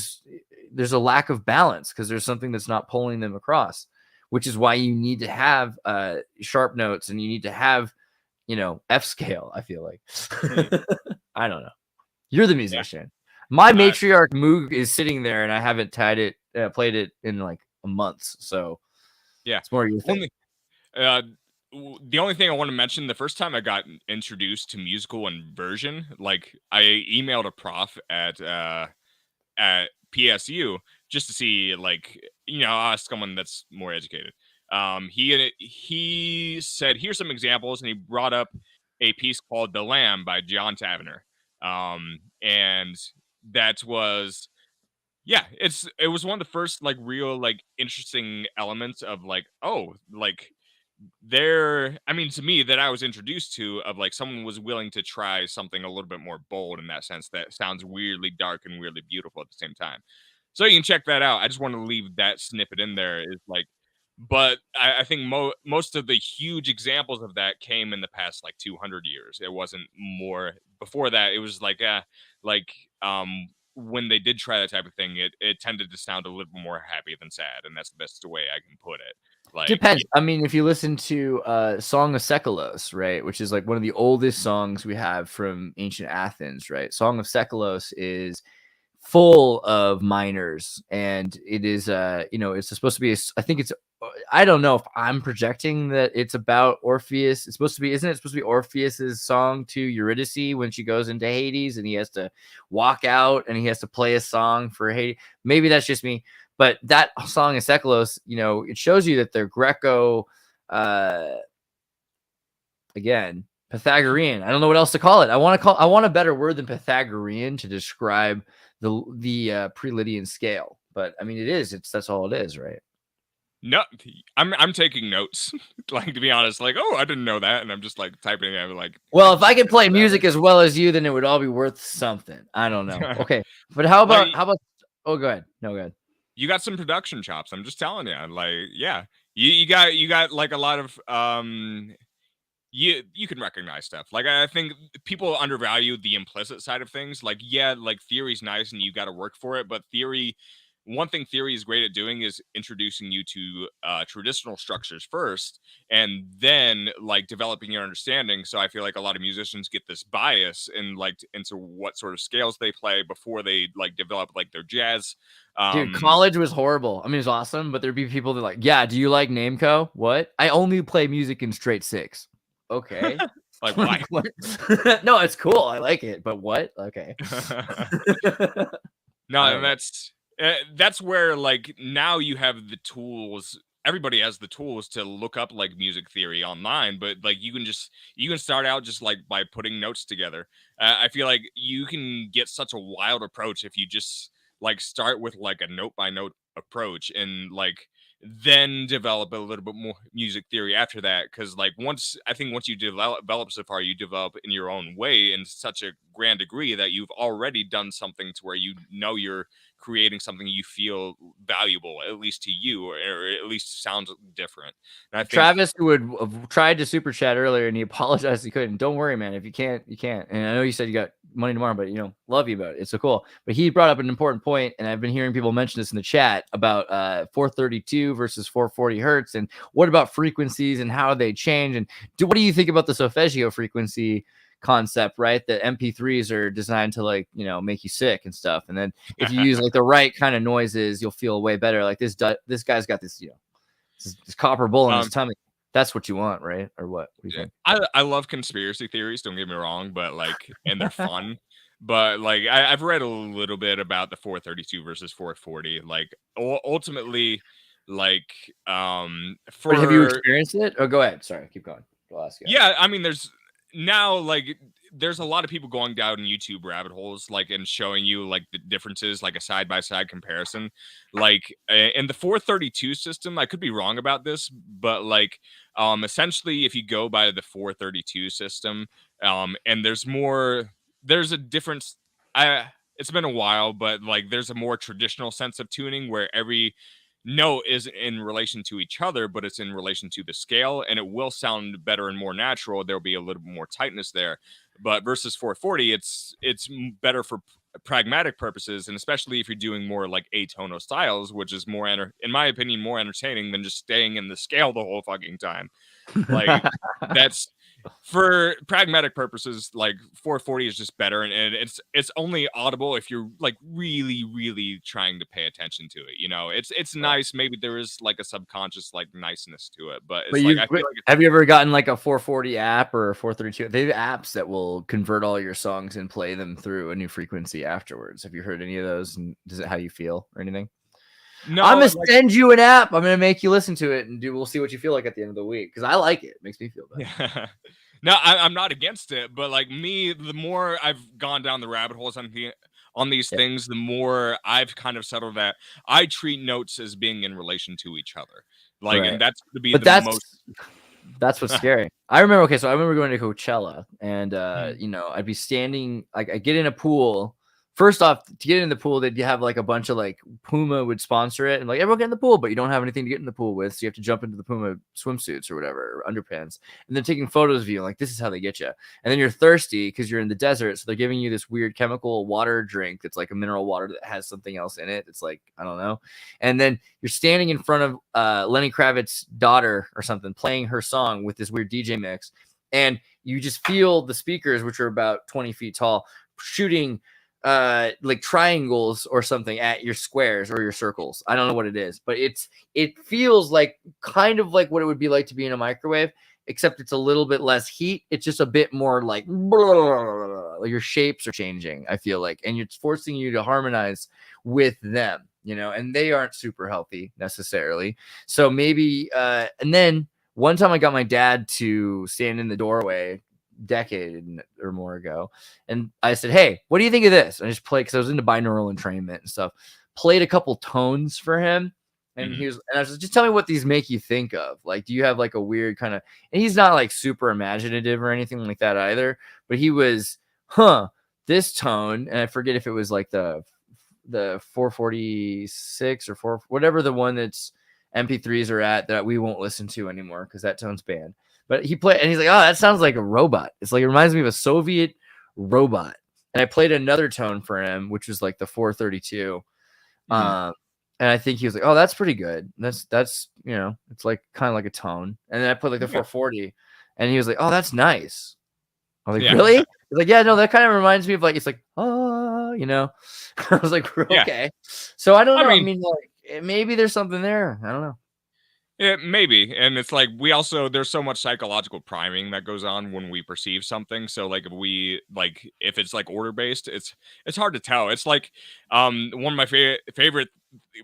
there's a lack of balance because there's something that's not pulling them across, which is why you need to have sharp notes, and you need to have, F scale, I feel like. I don't know. You're the musician. My matriarch Moog is sitting there, and I haven't played it in like a month. So it's more your thing. The only thing I want to mention, the first time I got introduced to musical inversion, like I emailed a prof at PSU just to see, like, ask someone that's more educated. He said, here's some examples, and he brought up a piece called "The Lamb" by John Tavener, and that was yeah, it was one of the first like real like interesting elements of like oh like there I mean to me that I was introduced to of like someone was willing to try something a little bit more bold in that sense that sounds weirdly dark and weirdly beautiful at the same time. So you can check that out. I just want to leave that snippet in there is like but I think most of the huge examples of that came in the past like 200 years. It wasn't more before that. It was like when they did try that type of thing, it tended to sound a little more happy than sad, and that's the best way I can put it. Like Depends. I mean, if you listen to Song of Sekalos, right, which is like one of the oldest songs we have from ancient Athens, right? Song of Sekalos is full of minors, and it is it's supposed to be I think it's I don't know if I'm projecting that it's about Orpheus. It's supposed to be, isn't it supposed to be Orpheus's song to Eurydice when she goes into Hades and he has to walk out and he has to play a song for Hades? Maybe that's just me, but that song of Sekalos, it shows you that they're Greco, again, Pythagorean. I don't know what else to call it. I want a better word than Pythagorean to describe the pre-Lydian scale. But I mean, that's all it is, right? no, I'm taking notes. Like to be honest, like I didn't know that, and I'm just like typing it. I'm like, well, if I could play music as well as you, then it would all be worth something. I don't know. Okay, but how about Oh, go ahead. No, go ahead. You got some production chops. I'm just telling you. Like, yeah, you got like a lot of you can recognize stuff. Like I think people undervalue the implicit side of things. Like yeah, like theory's nice and you got to work for it, but one thing theory is great at doing is introducing you to traditional structures first and then like developing your understanding. So I feel like a lot of musicians get this bias into what sort of scales they play before they like develop like their jazz. Dude, college was horrible. I mean, it was awesome, but there'd be people that like, yeah, do you like Nameco? What? I only play music in straight six. Okay. Like why? No, it's cool. I like it, but what? Okay. No, and that's where like now you have the tools. Everybody has the tools to look up like music theory online, but like you can start out just like by putting notes together. I feel like you can get such a wild approach if you just like start with like a note by note approach and like then develop a little bit more music theory after that. Because like once you develop so far, you develop in your own way in such a grand degree that you've already done something to where you're creating something you feel valuable, at least to you, or at least sounds different. And I think Travis, who had tried to super chat earlier and he apologized he couldn't. Don't worry, man. If you can't, you can't. And I know you said you got money tomorrow, but love you about it. It's so cool. But he brought up an important point, and I've been hearing people mention this in the chat about 432 versus 440 hertz, and what about frequencies and how they change, and what do you think about the solfeggio frequency concept, right? That MP3s are designed to like make you sick and stuff, and then if you use like the right kind of noises, you'll feel way better. Like this guy's got this this copper bowl in his tummy. That's what you want, right? Or what? What do you think? I love conspiracy theories, don't get me wrong, but like, and they're fun. But like, I've read a little bit about the 432 versus 440. Like, ultimately, like, But have you experienced it? Oh, go ahead. Sorry, keep going. I'll ask you. Yeah, I mean, there's a lot of people going down YouTube rabbit holes, like, and showing you like the differences, like a side by side comparison. Like in the 432 system, I could be wrong about this, but like, essentially, if you go by the 432 system, and there's a difference. It's been a while, but like, there's a more traditional sense of tuning where every note is in relation to each other, but it's in relation to the scale, and it will sound better and more natural. There'll be a little bit more tightness there. But versus 440, it's better for pragmatic purposes, and especially if you're doing more like atonal styles, which is more, in my opinion, more entertaining than just staying in the scale the whole fucking time. Like that's for pragmatic purposes, like 440 is just better, and it's only audible if you're like really, really trying to pay attention to it. It's nice. Maybe there is like a subconscious like niceness to it, but it's like I feel like have you ever gotten like a 440 app or a 432? They have apps that will convert all your songs and play them through a new frequency afterwards. Have you heard any of those? And is it how you feel or anything? No, I'm gonna like, send you an app. I'm gonna make you listen to it, and we'll see what you feel like at the end of the week. Because I like it. It makes me feel better. yeah. No, I'm not against it, but like me, the more I've gone down the rabbit holes on these Yeah. things, the more I've kind of settled that I treat notes as being in relation to each other. Like, Right. and that's going to be But the most. that's what's scary. I remember. Okay, so I remember going to Coachella, and Mhm. you know, I'd be standing like I get in a pool. First off, to get in the pool, they'd have like a bunch of like Puma would sponsor it, and like everyone get in the pool, but you don't have anything to get in the pool with, so you have to jump into the Puma swimsuits or whatever, or underpants, and they're taking photos of you. Like this is how they get you, and then you're thirsty because you're in the desert, so they're giving you this weird chemical water drink that's like a mineral water that has something else in it. It's like I don't know, and then you're standing in front of Lenny Kravitz's daughter or something, playing her song with this weird DJ mix, and you just feel the speakers, which are about 20 feet tall, shooting like triangles or something at your squares or your circles. I don't know what it is, but it feels like kind of like what it would be like to be in a microwave, except it's a little bit less heat. It's just a bit more like your shapes are changing, I feel like, and it's forcing you to harmonize with them, you know, and they aren't super healthy necessarily. So maybe and then one time I got my dad to stand in the doorway decade or more ago, and I said, hey, what do you think of this? And I just played, because I was into binaural entrainment and stuff, played a couple tones for him, and Mhm. and I was like, just tell me what these make you think of. Like, do you have like a weird kind of, and he's not like super imaginative or anything like that either, but he was, this tone, and I forget if it was like the 446 or 4, whatever the one that's MP3s are at that we won't listen to anymore because that tone's banned. But he played, and he's like, oh, that sounds like a robot. It's like, it reminds me of a Soviet robot. And I played another tone for him, which was like the 432. Mhm. And I think he was like, oh, that's pretty good. That's, you know, it's like kind of like a tone. And then I put like the Yeah. 440, and he was like, oh, that's nice. I was like, Yeah. really? He's like, yeah, no, that kind of reminds me of like, it's like, you know. I was like, Yeah. okay. So I don't I know. I mean, mean, like, maybe there's something there. I don't know. maybe. And it's like there's so much psychological priming that goes on when we perceive something. So like if it's like order based, it's hard to tell. It's like one of my favorite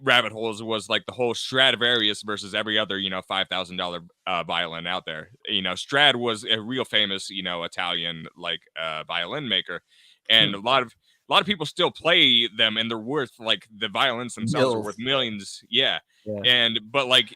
rabbit holes was like the whole Stradivarius versus every other, $5,000 violin out there. Strad was a real famous, Italian like violin maker, and a lot of people still play them, and they're worth like the violins themselves are worth millions. Yeah. Yeah. But like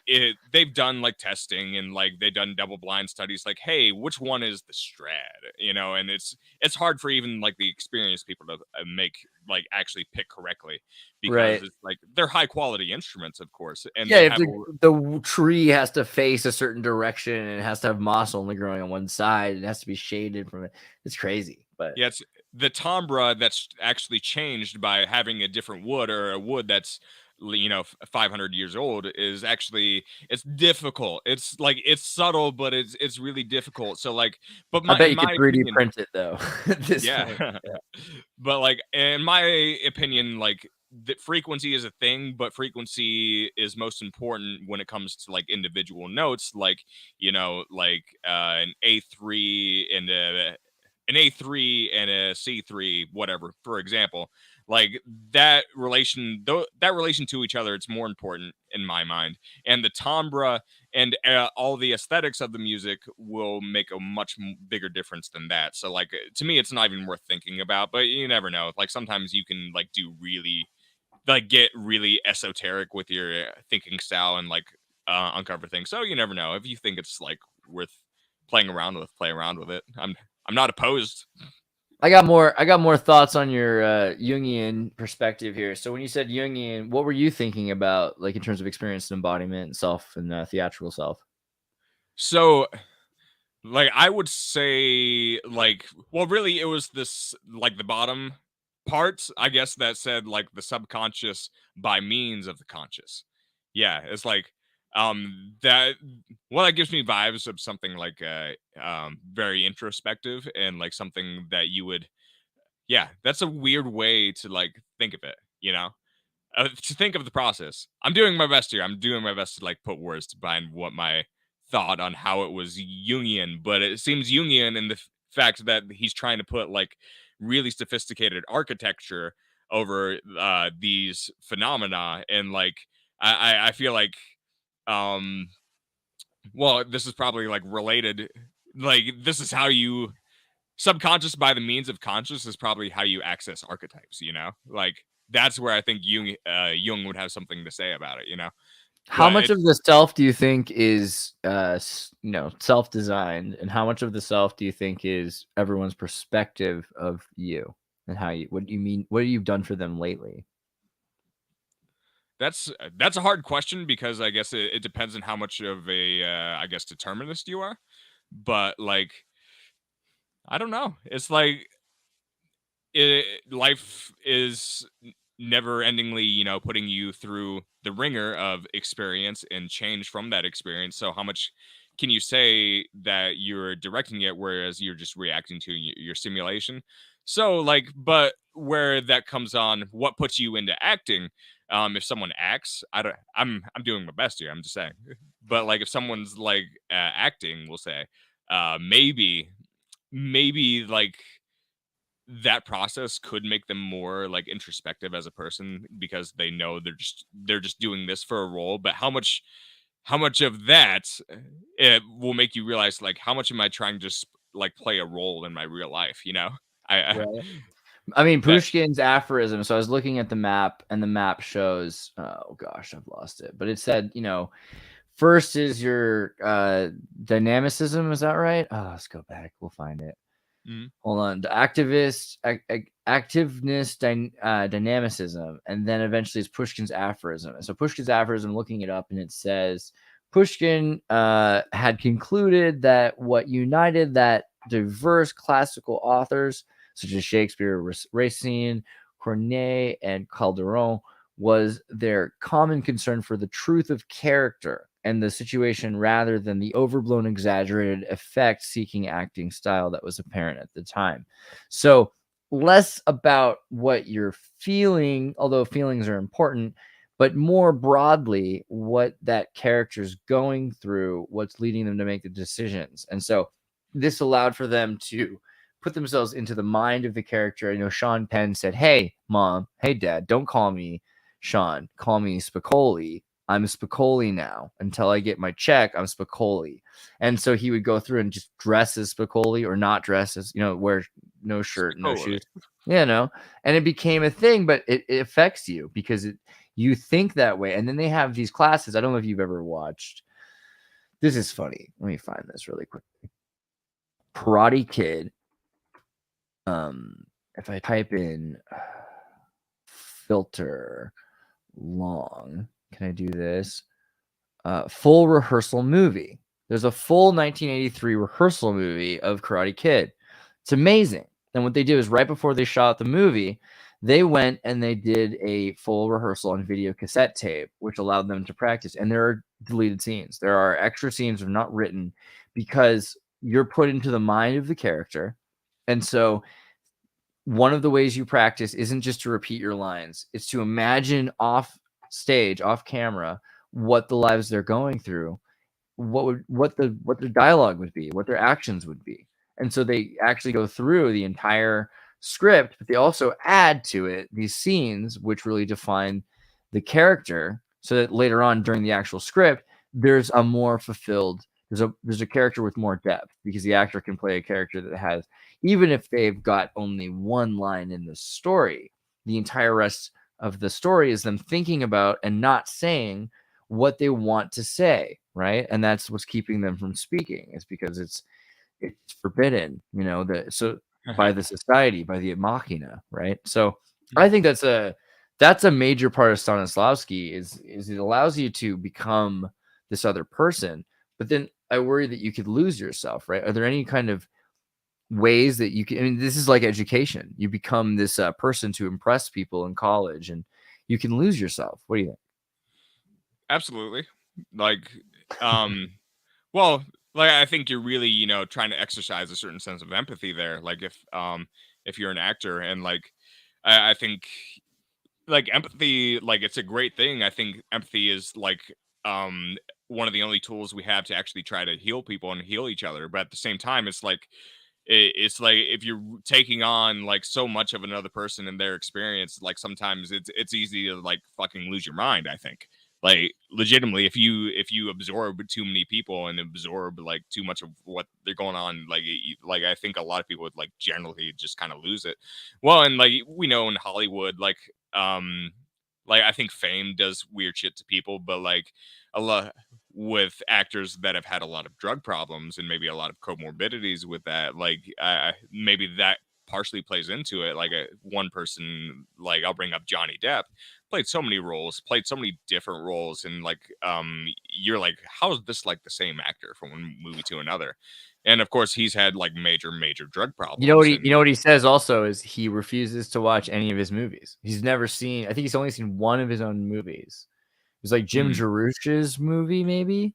they've done like testing, and like they've done double blind studies like, hey, which one is the Strad, and it's hard for even like the experienced people to make like actually pick correctly, because Right. it's like they're high quality instruments, of course, and Yeah, they if have the tree has to face a certain direction, and it has to have moss only growing on one side, it has to be shaded from it. It's crazy, but yeah, it's the timbre that's actually changed by having a different wood, or a wood that's 500 years old, is actually, it's difficult. It's like, it's subtle, but it's really difficult. So like, but I my bet in you could my 3D opinion, print it though at this point. yeah. But like, in my opinion, like, the frequency is a thing, but frequency is most important when it comes to like individual notes, like like an A3 and an A3 and a C3, whatever, for example. Like, that relation to each other, it's more important in my mind. And the timbre and all the aesthetics of the music will make a much bigger difference than that. So like, to me, it's not even worth thinking about, but you never know. Like, sometimes you can like get really esoteric with your thinking style, and like uncover things. So you never know. If you think it's like worth playing around with, play around with it. I'm not opposed. I got more thoughts on your Jungian perspective here. So when you said Jungian, what were you thinking about, like in terms of experience and embodiment and self and theatrical self? So like, I would say, like, well, really, it was this, like, the bottom parts, I guess, that said like the subconscious by means of the conscious. Yeah, it's like that well, that gives me vibes of something like very introspective, and like something that you would, yeah, that's a weird way to like think of it. To think of the process. I'm doing my best here. I'm doing my best to like put words behind what my thought on how it was Jungian, but it seems Jungian in the fact that he's trying to put like really sophisticated architecture over these phenomena, and like I feel like well, this is probably like related. Like this is how you subconscious by the means of conscious is probably how you access archetypes, you know? Like that's where I think Jung would have something to say about it, you know? How But much of the self do you think is, self-designed, and how much of the self do you think is everyone's perspective of you and what you mean, what you've done for them lately? that's a hard question because I guess it depends on how much of a I guess determinist you are. But like I don't know. It's like life is never endingly, you know, putting you through the ringer of experience and change from that experience. So how much can you say that you're directing it, whereas you're just reacting to your simulation? So like, but where that comes on, what puts you into acting? If someone acts, I'm doing my best here. I'm just saying, but like if someone's like acting, we'll say, maybe like that process could make them more like introspective as a person because they know they're just doing this for a role. But how much of that it will make you realize like how much am I trying to just like play a role in my real life, you know? I Right. I mean, that Pushkin's aphorism. So I was looking at the map, and the map shows, oh gosh, I've lost it. But it said, first is your dynamicism. Is that right? Oh, let's go back. We'll find it. Mhm. Hold on. The activeness, dynamicism, and then eventually it's Pushkin's aphorism. And so Pushkin's aphorism, looking it up, and it says Pushkin had concluded that what united that diverse classical authors such as Shakespeare, Racine, Corneille, and Calderon was their common concern for the truth of character and the situation rather than the overblown, exaggerated, effect-seeking acting style that was apparent at the time. So less about what you're feeling, although feelings are important, but more broadly, what that character's going through, what's leading them to make the decisions. And so this allowed for them to put themselves into the mind of the character. Sean Penn said, "Hey, mom, hey, dad, don't call me Sean, call me Spicoli. I'm Spicoli now. Until I get my check, I'm Spicoli." And so he would go through and just dress as Spicoli or not dress as, wear no shirt, no shoes, and it became a thing, but it affects you because you think that way. And then they have these classes. I don't know if you've ever watched. This is funny. Let me find this really quickly. Karate Kid. If I type in filter long, can I do this? Full rehearsal movie. There's a full 1983 rehearsal movie of Karate Kid. It's amazing. And what they did is right before they shot the movie, they went and they did a full rehearsal on video cassette tape, which allowed them to practice. And there are deleted scenes. There are extra scenes that are not written because you're put into the mind of the character. And so one of the ways you practice isn't just to repeat your lines. It's to imagine off stage, off camera, what the lives they're going through, what their dialogue would be, what their actions would be. And so they actually go through the entire script, but they also add to it these scenes which really define the character so that later on during the actual script, there's a more fulfilled, there's a character with more depth because the actor can play a character that has, even if they've got only one line in the story, the entire rest of the story is them thinking about and not saying what they want to say, right? And that's what's keeping them from speaking. It's because it's forbidden, by the society, by the machina, right? So I think that's a major part of Stanislavski is it allows you to become this other person, but then I worry that you could lose yourself, right? Are there any kind of ways that you can, I mean, this is like education. You become this person to impress people in college and you can lose yourself. What do you think? Absolutely. Like well, like I think you're really, trying to exercise a certain sense of empathy there. Like if you're an actor and like I think like empathy, like it's a great thing. I think empathy is like one of the only tools we have to actually try to heal people and heal each other. But at the same time, it's like it's like if you're taking on like so much of another person and their experience, like sometimes it's easy to like fucking lose your mind, I think. like legitimately, if you absorb too many people and absorb like too much of what they're going on, like I think a lot of people would like generally just kind of lose it. Well, and like we know in Hollywood, like I think fame does weird shit to people, but like a lot with actors that have had a lot of drug problems and maybe a lot of comorbidities with that, like maybe that partially plays into it. Like one person, like I'll bring up Johnny Depp, played so many roles, played so many different roles, and like you're like, how is this like the same actor from one movie to another? And of course, he's had like major drug problems. You know what he says also is he refuses to watch any of his movies. He's never seen. I think he's only seen one of his own movies. It was like Jim Jarmusch's movie, maybe.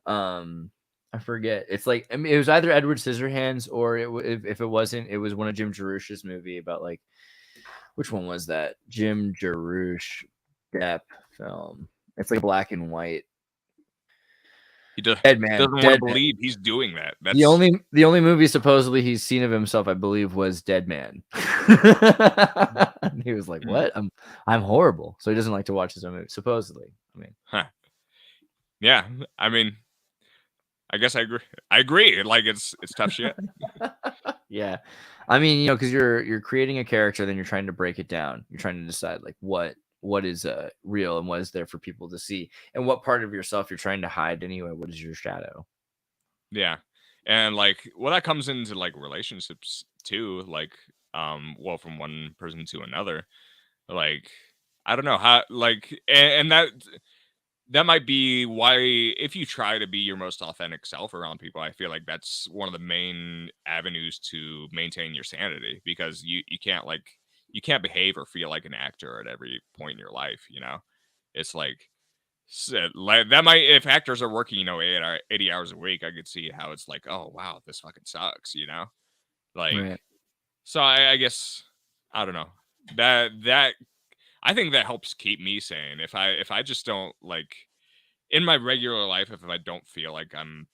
I forget. It's like, I mean, it was either Edward Scissorhands or if it wasn't, it was one of Jim Jarmusch's movie about like, which one was that? Jim Jarmusch Depp film. It's like black and white. He doesn't Dead want to believe he's doing that. That's the only movie supposedly he's seen of himself, I believe, was Dead Man. He was like, "What? I'm horrible." So he doesn't like to watch his own movie, supposedly. I mean, yeah. I mean, I guess I agree. Like it's tough shit. Yeah, I mean, you know, because you're creating a character, then you're trying to break it down. You're trying to decide like what is real and what is there for people to see, and what part of yourself you're trying to hide anyway. What is your shadow? Yeah, and like that comes into like relationships too. Like well, from one person to another. Like I don't know how. Like and that might be why if you try to be your most authentic self around people, I feel like that's one of the main avenues to maintain your sanity, because you can't behave or feel like an actor at every point in your life, you know. It's like that might, if actors are working, you know, 80 hours a week, I could see how it's like, oh wow, this fucking sucks, you know. Like Right. So I guess I don't know, that I think that helps keep me sane. If I just don't like in my regular life, if I don't feel like I'm,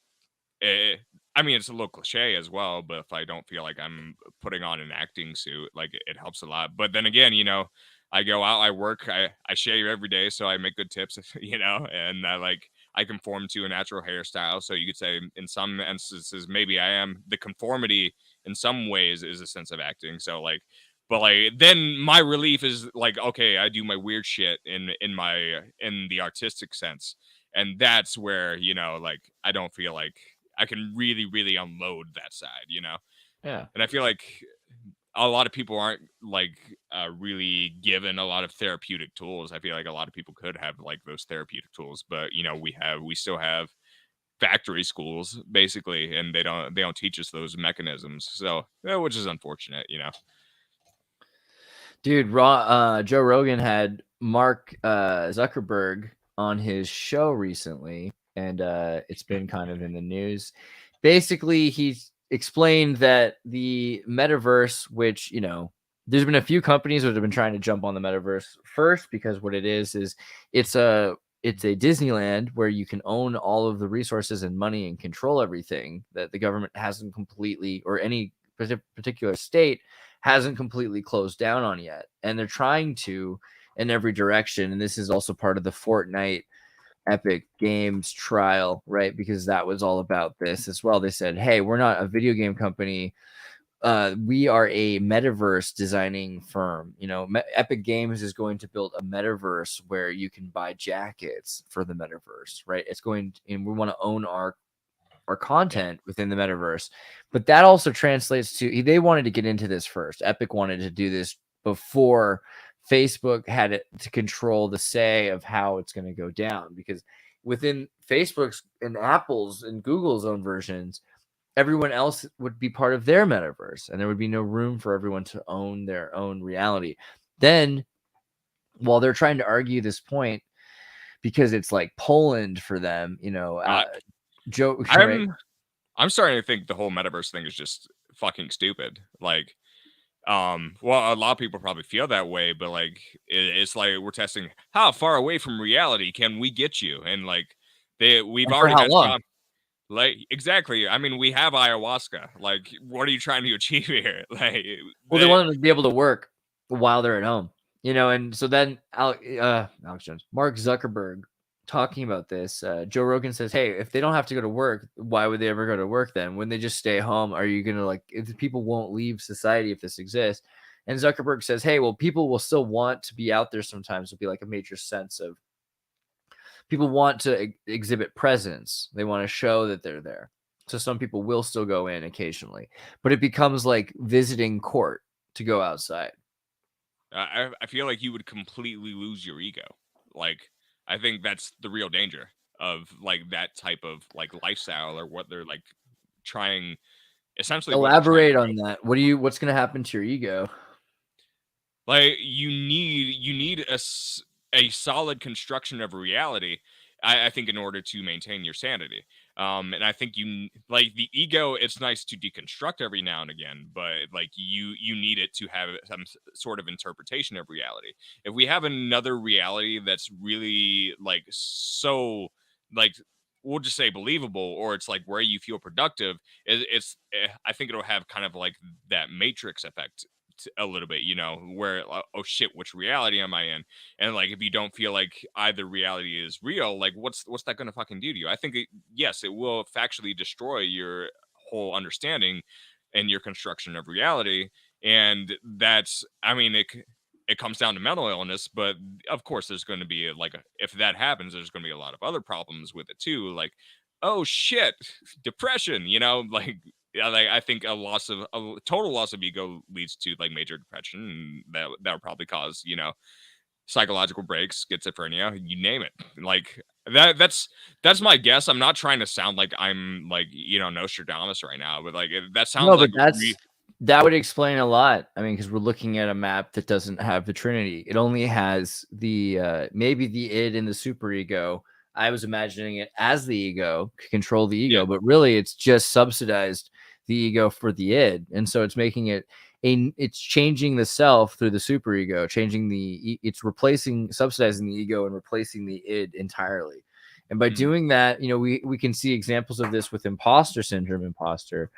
I mean, it's a little cliche as well, but if I don't feel like I'm putting on an acting suit, like it helps a lot. But then again, you know, I go out, I work, I shave every day, so I make good tips, you know, and I conform to a natural hairstyle. So you could say in some instances, maybe I am the conformity in some ways is a sense of acting. So like, but like then my relief is like, okay, I do my weird shit in the artistic sense. And that's where, you know, like I don't feel like I can really unload that side, you know? Yeah. And I feel like a lot of people aren't like really given a lot of therapeutic tools. I feel like a lot of people could have like those therapeutic tools, but you know, we still have factory schools basically, and they don't teach us those mechanisms. So, which is unfortunate, you know. Dude, Joe Rogan had Mark Zuckerberg on his show recently, and it's been kind of in the news. Basically, he's explained that the metaverse, which, you know, there's been a few companies that have been trying to jump on the metaverse first, because what it is it's a Disneyland where you can own all of the resources and money and control everything that the government hasn't completely, or any particular state hasn't completely closed down on yet. And they're trying to in every direction. And this is also part of the Fortnite Epic Games trial, right? Because that was all about this as well. They said, hey, we're not a video game company. We are a metaverse designing firm. You know, Epic Games is going to build a metaverse where you can buy jackets for the metaverse, right? It's going to, and we want to own our content within the metaverse. But that also translates to, they wanted to get into this first. Epic wanted to do this before Facebook had it to control the say of how it's going to go down, because within Facebook's and Apple's and Google's own versions, everyone else would be part of their metaverse, and there would be no room for everyone to own their own reality. Then, while they're trying to argue this point, because it's like Poland for them, you know, Joe. I'm starting to think the whole metaverse thing is just fucking stupid. Like, well, a lot of people probably feel that way, but like, it's like we're testing how far away from reality can we get you, and like, we've already had long. Like, exactly. I mean, we have ayahuasca. Like, what are you trying to achieve here? Like, well, they want them to be able to work while they're at home, you know. And so then Alex Jones, Mark Zuckerberg talking about this. Joe Rogan says, "Hey, if they don't have to go to work, why would they ever go to work then? Wouldn't they just stay home? Are you gonna like if people won't leave society if this exists?" And Zuckerberg says, "Hey, well, people will still want to be out there sometimes. It'll be like a major sense of people want to exhibit presence. They want to show that they're there. So some people will still go in occasionally, but it becomes like visiting court to go outside." I feel like you would completely lose your ego. Like, I think that's the real danger of like that type of like lifestyle, or what they're like trying, essentially what they're trying to Elaborate on do. that. What's going to happen to your ego? Like, you need a solid construction of reality, I think, in order to maintain your sanity. And I think like the ego, it's nice to deconstruct every now and again, but like you need it to have some sort of interpretation of reality. If we have another reality that's really like so like, we'll just say believable, or it's like where you feel productive, I think it'll have kind of like that matrix effect a little bit, where oh shit, which reality am I in? And like, if you don't feel like either reality is real, like what's that gonna fucking do to you? I think yes, it will factually destroy your whole understanding and your construction of reality. And that's, I mean, it comes down to mental illness, but of course there's going to be if that happens, there's going to be a lot of other problems with it too, like, oh shit, depression, like, yeah, like I think a total loss of ego leads to like major depression, and that'll probably cause psychological breaks, schizophrenia, you name it. Like that's my guess. I'm not trying to sound like I'm like Nostradamus right now, but like that No, sounds but like that would explain a lot. I mean, because we're looking at a map that doesn't have the Trinity. It only has the maybe the id and the superego. I was imagining it as the ego to control the ego, yeah. but really it's just subsidized the ego for the id, and so it's making it it's changing the self through the superego, changing it's replacing subsidizing the ego and replacing the id entirely. And by Mhm. doing that, we can see examples of this with imposter syndrome. Imposter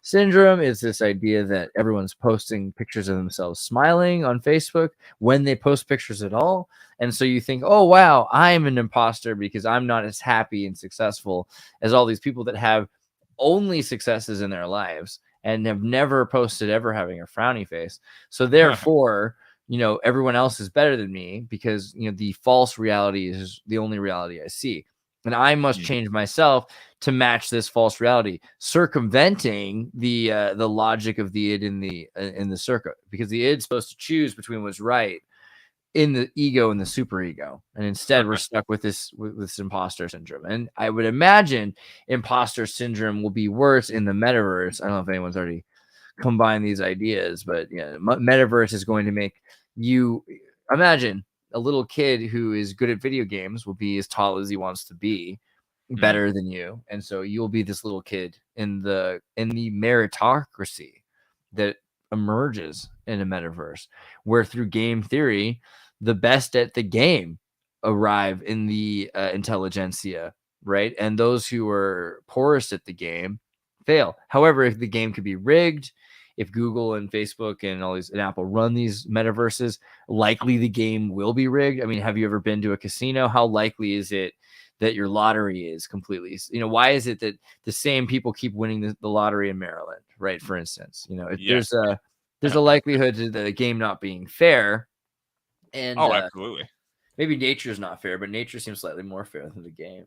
syndrome is this idea that everyone's posting pictures of themselves smiling on Facebook when they post pictures at all. And so you think, oh, wow, I'm an imposter because I'm not as happy and successful as all these people that have only successes in their lives and have never posted ever having a frowny face. So therefore, everyone else is better than me because, the false reality is the only reality I see. And I must Mhm. change myself to match this false reality, circumventing the logic of the id in the circuit, because the id's supposed to choose between what's right in the ego and the superego, and instead we're stuck with this imposter syndrome. And I would imagine imposter syndrome will be worse in the metaverse. I don't know if anyone's already combined these ideas, but yeah, metaverse is going to make you imagine a little kid who is good at video games will be as tall as he wants to be, Mhm. better than you, and so you'll be this little kid in the meritocracy that emerges in a metaverse, where through game theory the best at the game arrive in the intelligentsia, right? And those who are poorest at the game fail. However, if the game could be rigged, if Google and Facebook and all these and Apple run these metaverses, likely the game will be rigged. I mean, have you ever been to a casino? How likely is it that your lottery is completely, why is it that the same people keep winning the lottery in Maryland, right? For instance, if Yeah. there's a likelihood to the game not being fair, and Oh, absolutely. maybe nature's not fair, but nature seems slightly more fair than the game.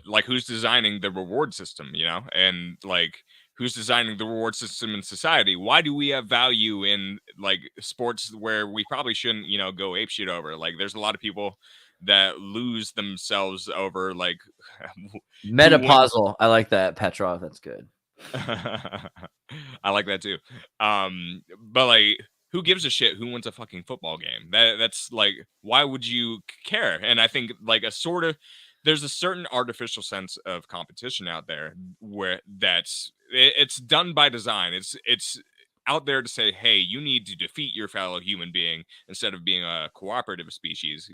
Like, who's designing the reward system, and like who's designing the reward system in society? Why do we have value in like sports where we probably shouldn't, go ape shit over? Like, there's a lot of people that lose themselves over like who wins. Metapausal, I like that, Petrov. That's good. I like that too. But like, who gives a shit who wins a fucking football game? That's like, why would you care? And I think like there's a certain artificial sense of competition out there where it's done by design. It's out there to say, hey, you need to defeat your fellow human being instead of being a cooperative species.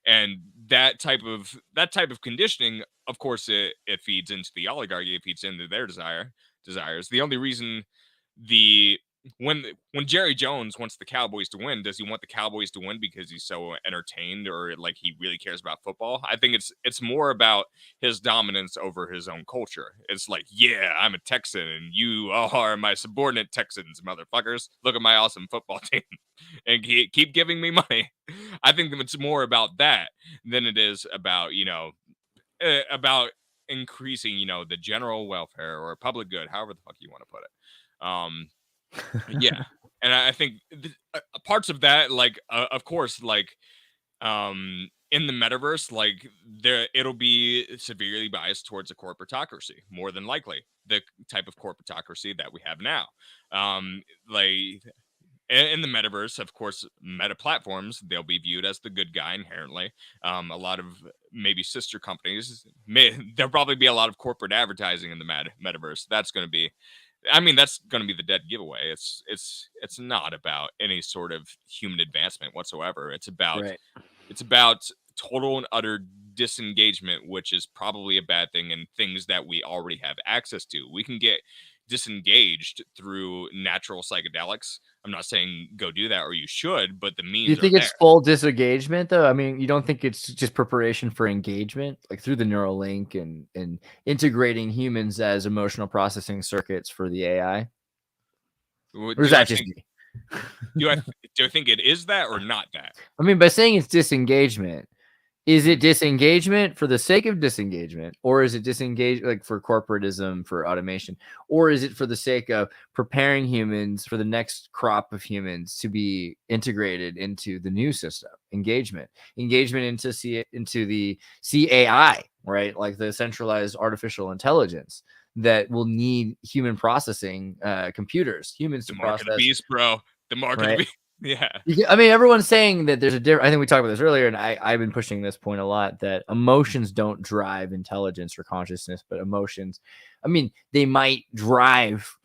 And that type of conditioning, of course, it feeds into the oligarchy, it feeds into their desires. The only reason the when Jerry Jones wants the Cowboys to win, does he want the Cowboys to win because he's so entertained or like he really cares about football? I think it's more about his dominance over his own culture. It's like, yeah, I'm a Texan and you are my subordinate Texans, motherfuckers. Look at my awesome football team and keep giving me money. I think that it's more about that than it is about, about increasing, the general welfare or public good, however the fuck you want to put it. Yeah, and I think parts of that, like, of course, like, in the metaverse, like, it'll be severely biased towards a corporatocracy, more than likely, the type of corporatocracy that we have now. Like, in the metaverse, of course, meta platforms, they'll be viewed as the good guy inherently. A lot of maybe sister companies, there'll probably be a lot of corporate advertising in the metaverse. That's going to be, I mean, that's going to be the dead giveaway. It's not about any sort of human advancement whatsoever. Right. It's about total and utter disengagement, which is probably a bad thing, and things that we already have access to. We can get disengaged through natural psychedelics. I'm not saying go do that, or you should, but the means You think are it's there. full disengagement though? I mean, you don't think it's just preparation for engagement, like through the neural link and integrating humans as emotional processing circuits for the AI? Or is Do I that just think me? do I think it is that or not that? I mean, by saying it's disengagement, is it disengagement for the sake of disengagement, or is it disengage like for corporatism, for automation, or is it for the sake of preparing humans for the next crop of humans to be integrated into the new system? Engagement into the CAI, right? Like the centralized artificial intelligence that will need human processing computers, humans The to mark of the process, beast, bro. The mark of the right? beast. Yeah. I mean, everyone's saying that there's a different. I think we talked about this earlier, and I've been pushing this point a lot that emotions don't drive intelligence or consciousness, but emotions, I mean, they might drive.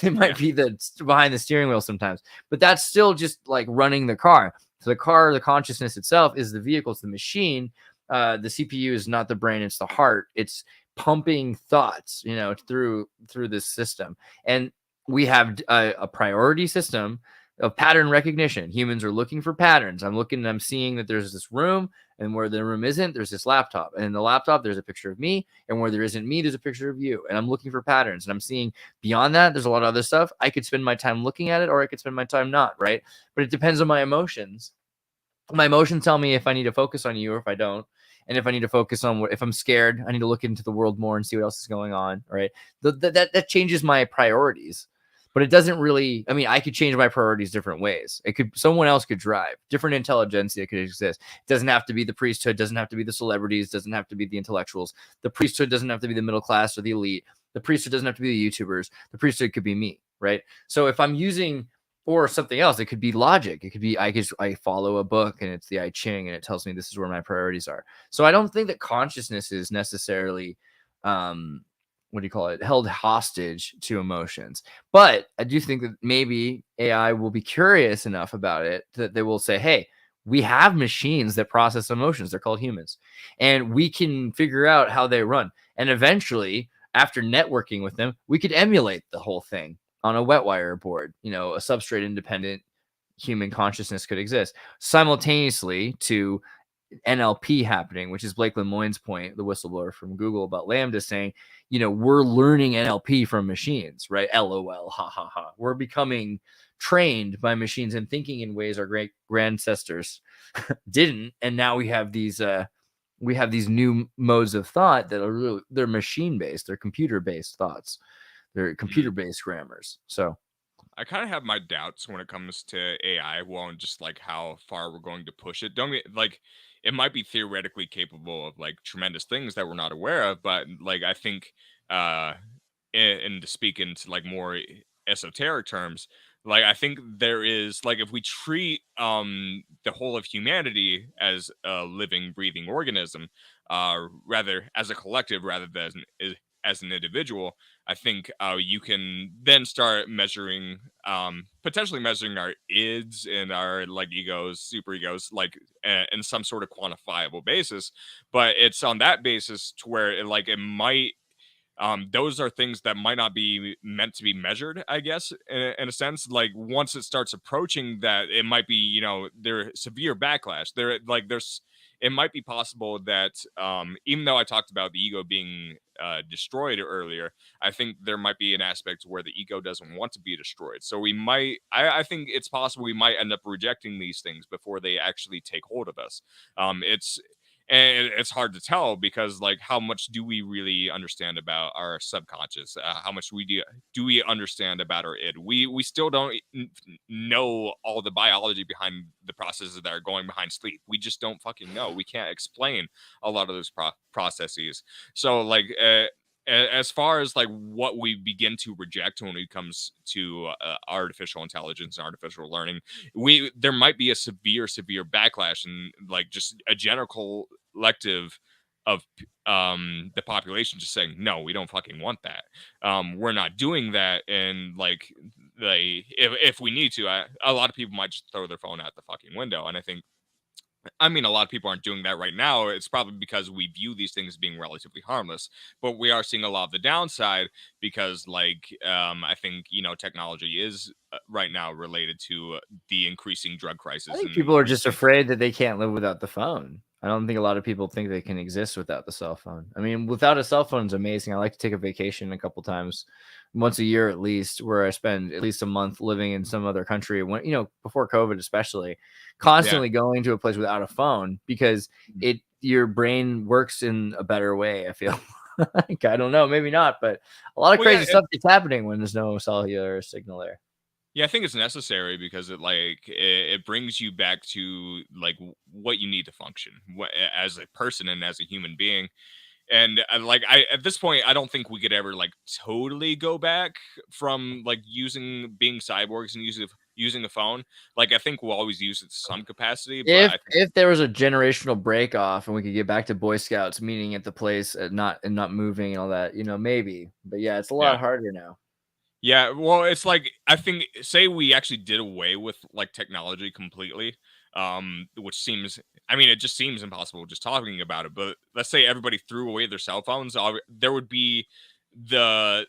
They might be behind the steering wheel sometimes, but that's still just like running the car. So the car, the consciousness itself is the vehicle, it's the machine. The CPU is not the brain; it's the heart. It's pumping thoughts, through this system, and we have a priority system of pattern recognition. Humans are looking for patterns. I'm seeing that there's this room, and where the room isn't, there's this laptop. And in the laptop, there's a picture of me, and where there isn't me, there's a picture of you. And I'm looking for patterns. And I'm seeing beyond that, there's a lot of other stuff. I could spend my time looking at it, or I could spend my time not, right? But it depends on my emotions. My emotions tell me if I need to focus on you or if I don't. And if I need to focus on if I'm scared, I need to look into the world more and see what else is going on, right? That changes my priorities. But it doesn't really, I mean, I could change my priorities different ways. Someone else could drive, different intelligentsia could exist. It doesn't have to be the priesthood, doesn't have to be the celebrities, doesn't have to be the intellectuals. The priesthood doesn't have to be the middle class or the elite. The priesthood doesn't have to be the YouTubers. The priesthood could be me, right? So if I'm using, or something else, it could be logic. It could be, I follow a book and it's the I Ching and it tells me this is where my priorities are. So I don't think that consciousness is necessarily, held hostage to emotions. But I do think that maybe AI will be curious enough about it that they will say, hey, we have machines that process emotions. They're called humans. And we can figure out how they run. And eventually, after networking with them, we could emulate the whole thing on a wet wire board. A substrate independent human consciousness could exist simultaneously to NLP happening, which is Blake Lemoine's point, the whistleblower from Google, about Lambda, saying, we're learning NLP from machines, right? LOL, ha ha ha. We're becoming trained by machines and thinking in ways our great ancestors didn't, and now we have these new modes of thought that are really, they're machine based, they're computer based thoughts, they're computer based grammars. So I kind of have my doubts when it comes to AI, well, and just like how far we're going to push it. Don't get like it might be theoretically capable of like tremendous things that we're not aware of, but like I think and to speak into like more esoteric terms, like I think there is like if we treat the whole of humanity as a living, breathing organism, rather as a collective rather than as an individual, I think you can then start measuring, potentially measuring our ids and our like egos, super egos, like in some sort of quantifiable basis. But it's on that basis to where it might those are things that might not be meant to be measured, I guess, in a sense. Like once it starts approaching that, it might be, you know, there's severe backlash. It might be possible that even though I talked about the ego being destroyed earlier, I think there might be an aspect where the ego doesn't want to be destroyed. So I think it's possible we might end up rejecting these things before they actually take hold of us. It's hard to tell because, like, how much do we really understand about our subconscious? How much do we understand about our id? We still don't know all the biology behind the processes that are going behind sleep. We just don't fucking know. We can't explain a lot of those processes. So, like, as far as like what we begin to reject when it comes to artificial intelligence and artificial learning, there might be a severe backlash and like just a general collective of the population just saying, no, we don't fucking want that. We're not doing that. And like if we need to, a lot of people might just throw their phone out the fucking window. And I mean, a lot of people aren't doing that right now. It's probably because we view these things as being relatively harmless, but we are seeing a lot of the downside because, like, I think, you know, technology is right now related to the increasing drug crisis. I think people are just afraid that they can't live without the phone. I don't think a lot of people think they can exist without the cell phone. I mean, without a cell phone is amazing. I like to take a vacation a couple times, once a year at least, where I spend at least a month living in some other country. When, you know, before COVID, especially, constantly going to a place without a phone because your brain works in a better way. I feel like, I don't know, maybe not, but a lot of crazy stuff is happening when there's no cellular signal there. Yeah, I think it's necessary because it brings you back to like what you need to function as a person and as a human being. And at this point, I don't think we could ever like totally go back from like being cyborgs and using a phone. Like I think we'll always use it to some capacity. But if there was a generational break off and we could get back to Boy Scouts meeting at the place and not moving and all that, you know, maybe. But yeah, it's a lot harder now. Yeah, well, it's like I think say we actually did away with like technology completely, which seems, I mean, it just seems impossible just talking about it. But let's say everybody threw away their cell phones, there would be the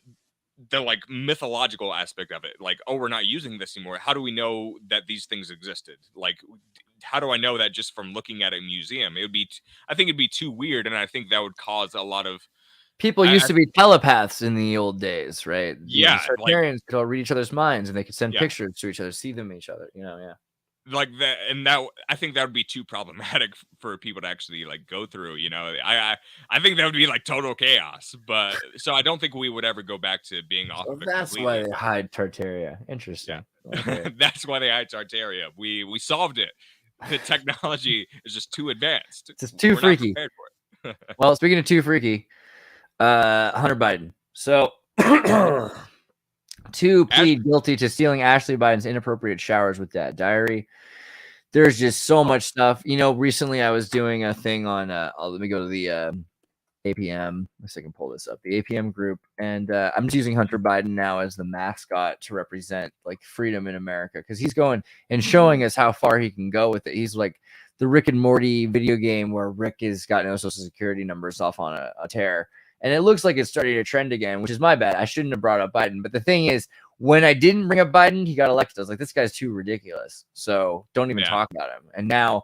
like mythological aspect of it. Like, oh, we're not using this anymore. How do we know that these things existed? Like, how do I know that just from looking at a museum? I think it'd be too weird, and I think that would cause a lot of. People used to be telepaths in the old days, right? Yeah, Tartarians could all read each other's minds, and they could send pictures to each other, see them each other. You know, like that, and that I think that would be too problematic for people to actually like go through. You know, I think that would be like total chaos. But so I don't think we would ever go back to being off of it. That's why they hide Tartaria. Interesting. Yeah. Okay. That's why they hide Tartaria. We solved it. The technology is just too advanced. It's just too freaky. Well, speaking of too freaky. Hunter Biden. So to plead guilty to stealing Ashley Biden's inappropriate showers with Dad Diary. There's just so much stuff. You know, recently I was doing a thing on let me go to the APM. Let's see if I can pull this up. The APM group. And I'm just using Hunter Biden now as the mascot to represent like freedom in America, because he's going and showing us how far he can go with it. He's like the Rick and Morty video game where Rick has got no social security numbers off on a tear. And it looks like it's starting to trend again, which is my bad. I shouldn't have brought up Biden. But the thing is, when I didn't bring up Biden, he got elected. I was like, this guy's too ridiculous. So don't even talk about him. And now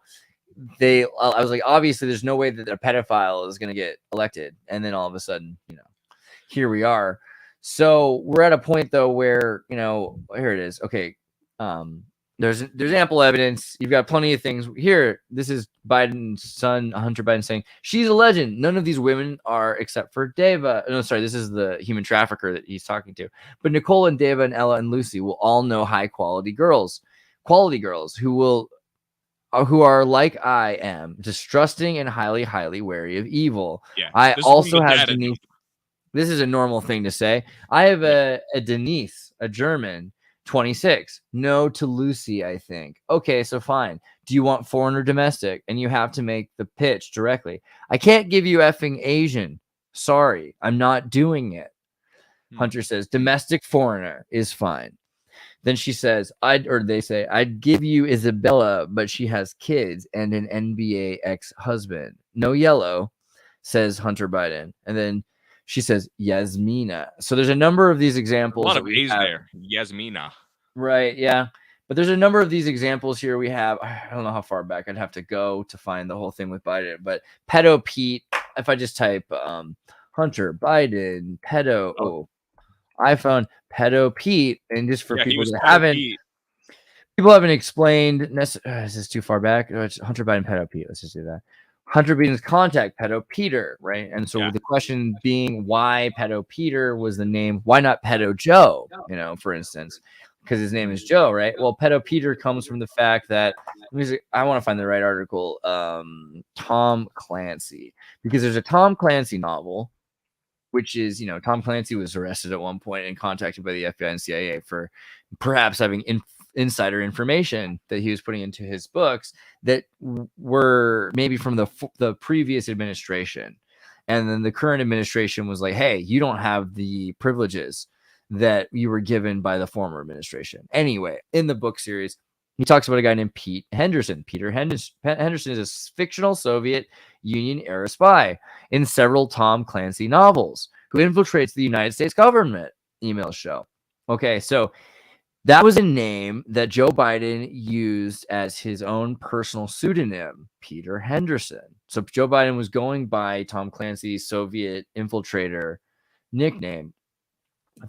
I was like, obviously, there's no way that a pedophile is going to get elected. And then all of a sudden, you know, here we are. So we're at a point, though, where, you know, here it is. Okay. There's ample evidence. You've got plenty of things here. This is Biden's son, Hunter Biden, saying she's a legend. None of these women are except for Deva. No, sorry, this is the human trafficker that he's talking to. But Nicole and Deva and Ella and Lucy will all know high quality girls who are like I am, distrusting and highly, highly wary of evil. Yeah, I also have Denise. This is a normal thing to say. I have a Denise, a German. 26. No to Lucy, I think. Okay, so fine. Do you want foreign or domestic? And you have to make the pitch directly. I can't give you effing Asian. Sorry, I'm not doing it. Hunter says, domestic foreigner is fine. Then she says, they say, I'd give you Isabella, but she has kids and an NBA ex-husband. No yellow, says Hunter Biden. And then She says Yasmina. So there's a number of these A examples. lot that of we A's have. there. Yasmina. Right, yeah. But there's a number of these examples here. We have, I don't know how far back I'd have to go to find the whole thing with Biden, but pedo Pete, if I just type Hunter Biden pedo, I found pedo Pete, and just for Yeah, he people was that pedo haven't, Pete. people haven't explained. Is this too far back? It's Hunter Biden pedo Pete. Let's just do that. Hunter Biden's contact pedo Peter, right? And so Yeah. the question being, why pedo Peter was the name? Why not pedo Joe? You know, for instance, because his name is Joe, right? Well, pedo Peter comes from the fact that I want to find the right article. Tom Clancy, because there's a Tom Clancy novel, which is, you know, Tom Clancy was arrested at one point and contacted by the FBI and CIA for perhaps having insider information that he was putting into his books that were maybe from the previous administration. And then the current administration was like, hey, you don't have the privileges that you were given by the former administration. Anyway, in the book series, he talks about a guy named Pete Henderson. Peter Henderson is a fictional Soviet Union era spy in several Tom Clancy novels who infiltrates the United States government. Email show. Okay, so that was a name that Joe Biden used as his own personal pseudonym, Peter Henderson. So Joe Biden was going by Tom Clancy's Soviet infiltrator nickname.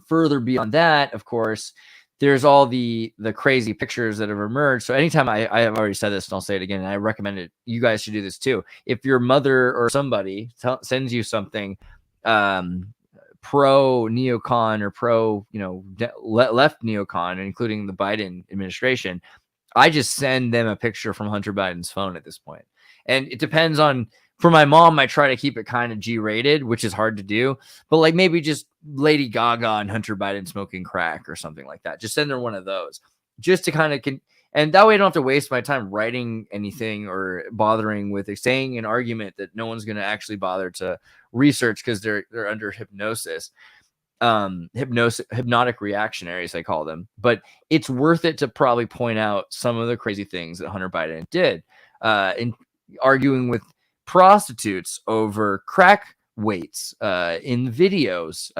Further beyond that, of course, there's all the crazy pictures that have emerged. So anytime I have already said this, and I'll say it again, and I recommend it. You guys should do this too. If your mother or somebody sends you something pro neocon or pro, left neocon, including the Biden administration, I just send them a picture from Hunter Biden's phone at this point. And it depends on, for my mom, I try to keep it kind of G-rated, which is hard to do, but like maybe just Lady Gaga and Hunter Biden smoking crack or something like that. Just send her one of those just to kind of and that way I don't have to waste my time writing anything or bothering with saying an argument that no one's going to actually bother to research because they're under hypnosis. Hypnotic reactionaries, I call them. But it's worth it to probably point out some of the crazy things that Hunter Biden did in arguing with prostitutes over crack weights in videos,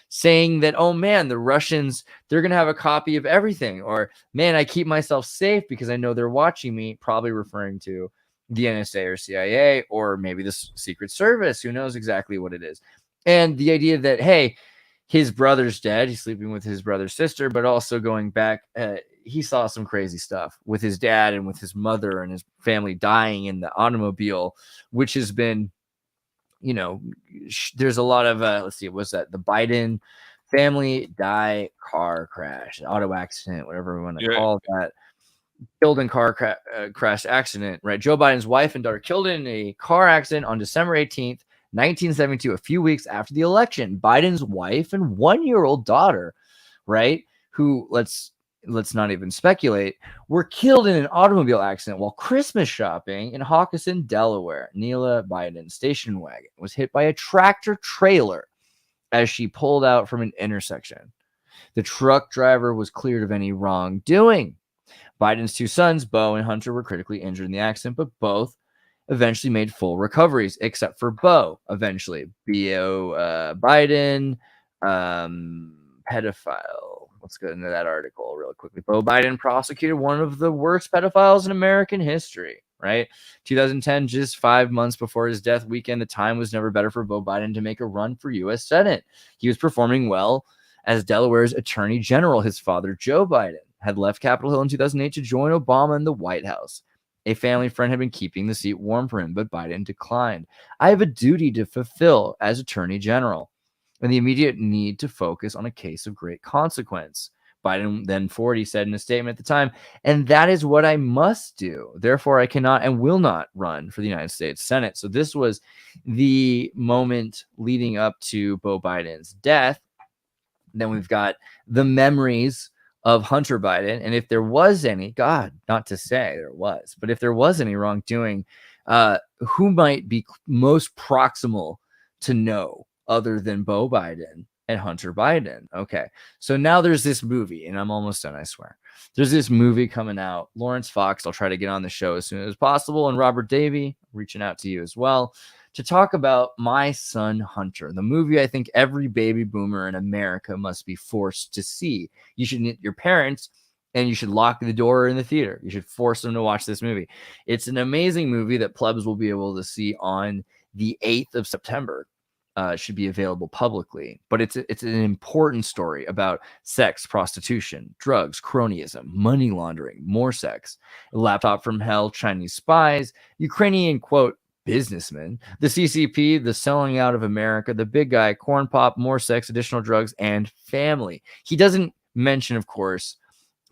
saying that, oh man, the Russians, they're gonna have a copy of everything, or man, I keep myself safe because I know they're watching me, probably referring to the NSA or CIA or maybe the Secret Service, who knows exactly what it is. And the idea that, hey, his brother's dead, he's sleeping with his brother's sister, but also going back, he saw some crazy stuff with his dad and with his mother and his family dying in the automobile, which has been, there's a lot of, let's see, what's that? The Biden family die car crash, auto accident, whatever we want to call that. Killed in car crash accident, right? Joe Biden's wife and daughter killed in a car accident on December 18th, 1972, a few weeks after the election. Biden's wife and 1-year-old daughter, right, who let's not even speculate, were killed in an automobile accident while Christmas shopping in Hawkinson, Delaware. Neela Biden's station wagon was hit by a tractor trailer as she pulled out from an intersection. The truck driver was cleared of any wrongdoing. Biden's two sons, Beau and Hunter, were critically injured in the accident, but both eventually made full recoveries, except for Beau. Eventually, Biden, pedophile. Let's go into that article real quickly. Beau Biden prosecuted one of the worst pedophiles in American history, right? 2010, just 5 months before his death weekend, the time was never better for Beau Biden to make a run for U.S. Senate. He was performing well as Delaware's Attorney General. His father, Joe Biden, had left Capitol Hill in 2008 to join Obama in the White House. A family friend had been keeping the seat warm for him, but Biden declined. I have a duty to fulfill as Attorney General and the immediate need to focus on a case of great consequence. Biden, then 40, said in a statement at the time, and that is what I must do. Therefore, I cannot and will not run for the United States Senate. So this was the moment leading up to Beau Biden's death. Then we've got the memories of Hunter Biden. And if there was any, God, not to say there was, but if there was any wrongdoing, who might be most proximal to know other than Beau Biden and Hunter Biden? Okay, so now there's this movie, and I'm almost done, I swear. There's this movie coming out. Lawrence Fox, I'll try to get on the show as soon as possible, and Robert Davey, reaching out to you as well. to talk about My Son Hunter, the movie I think every baby boomer in America must be forced to see. You should get your parents and you should lock the door in the theater. You should force them to watch this movie. It's an amazing movie that plebs will be able to see on the 8th of September. Should be available publicly, but it's an important story about sex, prostitution, drugs, cronyism, money laundering, more sex, a laptop from hell, Chinese spies, Ukrainian quote businessmen, the CCP, the selling out of America, the big guy, corn pop, more sex, additional drugs, and family. He doesn't mention, of course,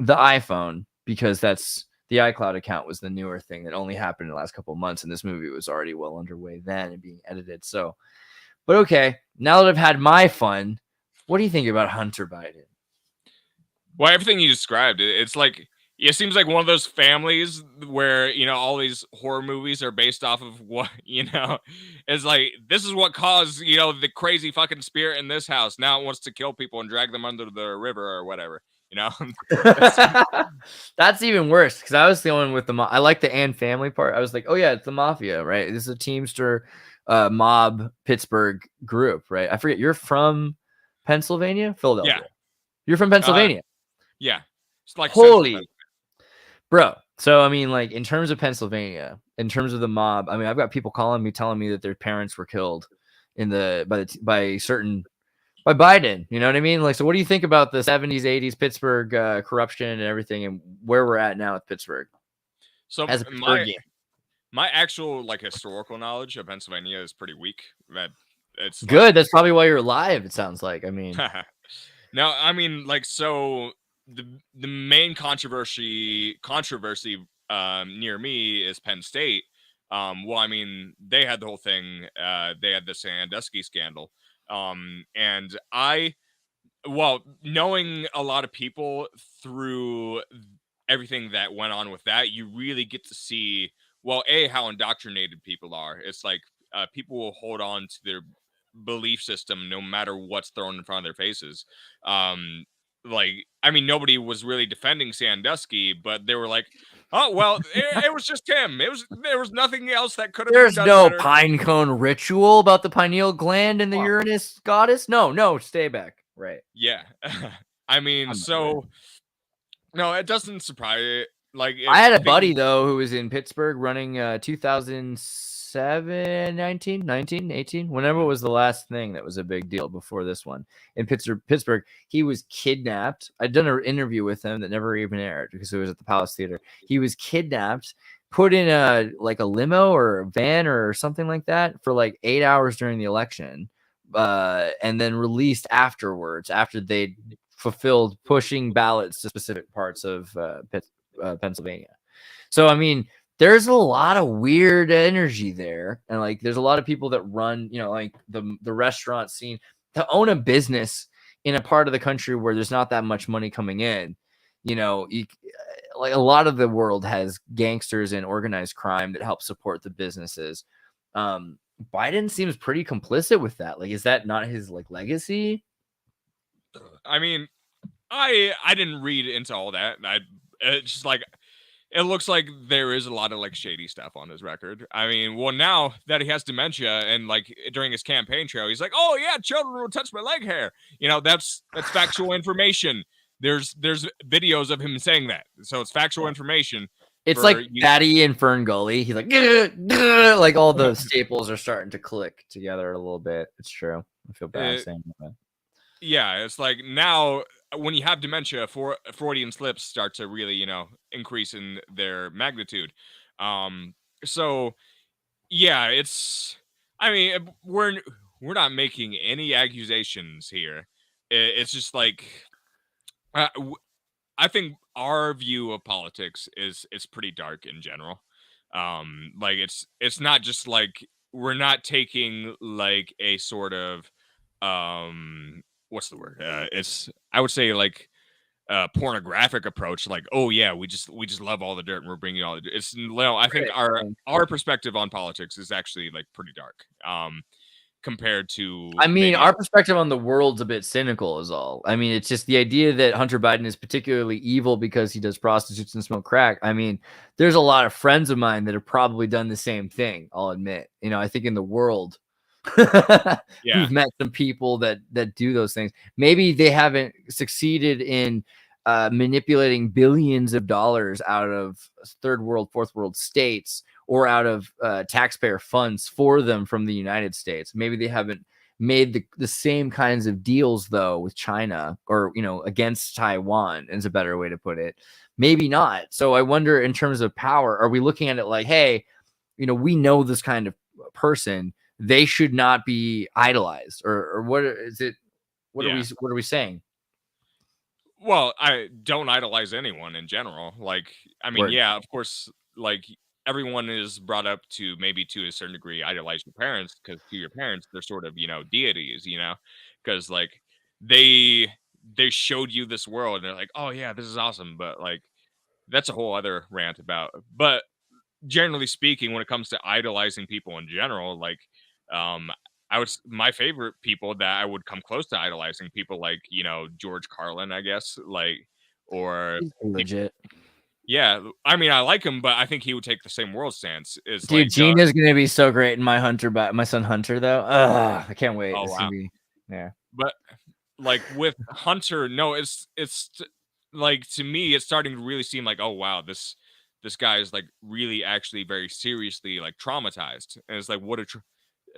the iPhone, because that's the iCloud account was the newer thing that only happened in the last couple of months, and this movie was already well underway then and being edited. So. But okay, now that I've had my fun, what do you think about Hunter Biden? Well, everything you described, it's like, it seems like one of those families where, you know, all these horror movies are based off of what, you know, it's like, this is what caused, you know, the crazy fucking spirit in this house. Now it wants to kill people and drag them under the river or whatever, you know? That's even worse, because I was the one with the I like the and family part. I was like, oh yeah, it's the mafia, right? This is a Teamster mob Pittsburgh group, right? I forget, you're from Pennsylvania? Philadelphia. Yeah. You're from Pennsylvania. Yeah. It's like holy bro. So I mean, like, in terms of Pennsylvania, in terms of the mob, I mean, I've got people calling me telling me that their parents were killed in by Biden, you know what I mean? Like, so what do you think about the 70s, 80s Pittsburgh corruption and everything, and where we're at now with Pittsburgh? So as a my actual like historical knowledge of Pennsylvania is pretty weak. It's good. Like, that's probably why you're alive. It sounds like. I mean, no, I mean, like, so the main controversy near me is Penn State. Well, I mean, they had the whole thing. They had the Sandusky scandal. And knowing a lot of people through everything that went on with that, you really get to see, well, how indoctrinated people are. It's like people will hold on to their belief system no matter what's thrown in front of their faces. Like, I mean, nobody was really defending Sandusky, but they were like, oh, well, it was just him. There was nothing else that could have been done no better. pine cone ritual about the pineal gland and the Uranus goddess. No, stay back. Right. Yeah. I mean, no, it doesn't surprise. Like, I had a buddy though who was in Pittsburgh running 2007, 19, 18, whenever was the last thing that was a big deal before this one in Pittsburgh. He was kidnapped. I'd done an interview with him that never even aired because it was at the Palace Theater. He was kidnapped, put in a limo or a van or something like that for like 8 hours during the election, and then released afterwards after they fulfilled pushing ballots to specific parts of Pennsylvania. So I mean, there's a lot of weird energy there, and like there's a lot of people that run, you know, like the restaurant scene, to own a business in a part of the country where there's not that much money coming in. You know, like a lot of the world has gangsters and organized crime that help support the businesses. Biden seems pretty complicit with that. Like, is that not his like legacy? I mean, I didn't read into all that. It's just like, it looks like there is a lot of like shady stuff on his record. I mean, well, now that he has dementia and like during his campaign trail, he's like, oh yeah, children will touch my leg hair. You know, that's factual information. There's videos of him saying that. So it's factual information. It's like Daddy in Fern Gully. He's like, like all the staples are starting to click together a little bit. It's true. I feel bad saying that. Yeah, it's like now when you have dementia, Freudian slips start to really, you know, increase in their magnitude. So yeah, I mean, we're not making any accusations here. It's just like, I think our view of politics is pretty dark in general. Like it's not just like, we're not taking like a sort of what's the word? I would say like a pornographic approach. Like, oh yeah, we just love all the dirt and we're bringing all the dirt. I think our perspective on politics is actually like pretty dark. compared to. I mean, maybe, our perspective on the world's a bit cynical, is all. I mean, it's just the idea that Hunter Biden is particularly evil because he does prostitutes and smoke crack. I mean, there's a lot of friends of mine that have probably done the same thing. I'll admit. You know, I think in the world, Yeah. we've met some people that do those things. Maybe they haven't succeeded in manipulating billions of dollars out of third world, fourth world states, or out of taxpayer funds for them from the United States. Maybe they haven't made the same kinds of deals, though, with China, or, you know, against Taiwan is a better way to put it. Maybe not. So I wonder, in terms of power, are we looking at it like, hey, you know, we know this kind of person, they should not be idolized, or what is it? What are we saying? Well, I don't idolize anyone in general. Like, I mean, Word. yeah, of course, like everyone is brought up to maybe to a certain degree idolize your parents, because to your parents they're sort of, you know, deities, you know, because like they they showed you this world and they're like, oh yeah, this is awesome, but like that's a whole other rant about. But generally speaking, when it comes to idolizing people in general, like um my favorite people that I would come close to idolizing, people like, you know, George Carlin, I guess, like, or He's legit. yeah, I mean, I like him, but I think he would take the same world stance. Is Dude, like, Gina's gonna be so great in my son Hunter, though. I can't wait. oh It's wow, gonna be, yeah. but like with Hunter, no, like, to me, it's starting to really seem like, oh wow, this guy is like really actually very seriously like traumatized, and it's like,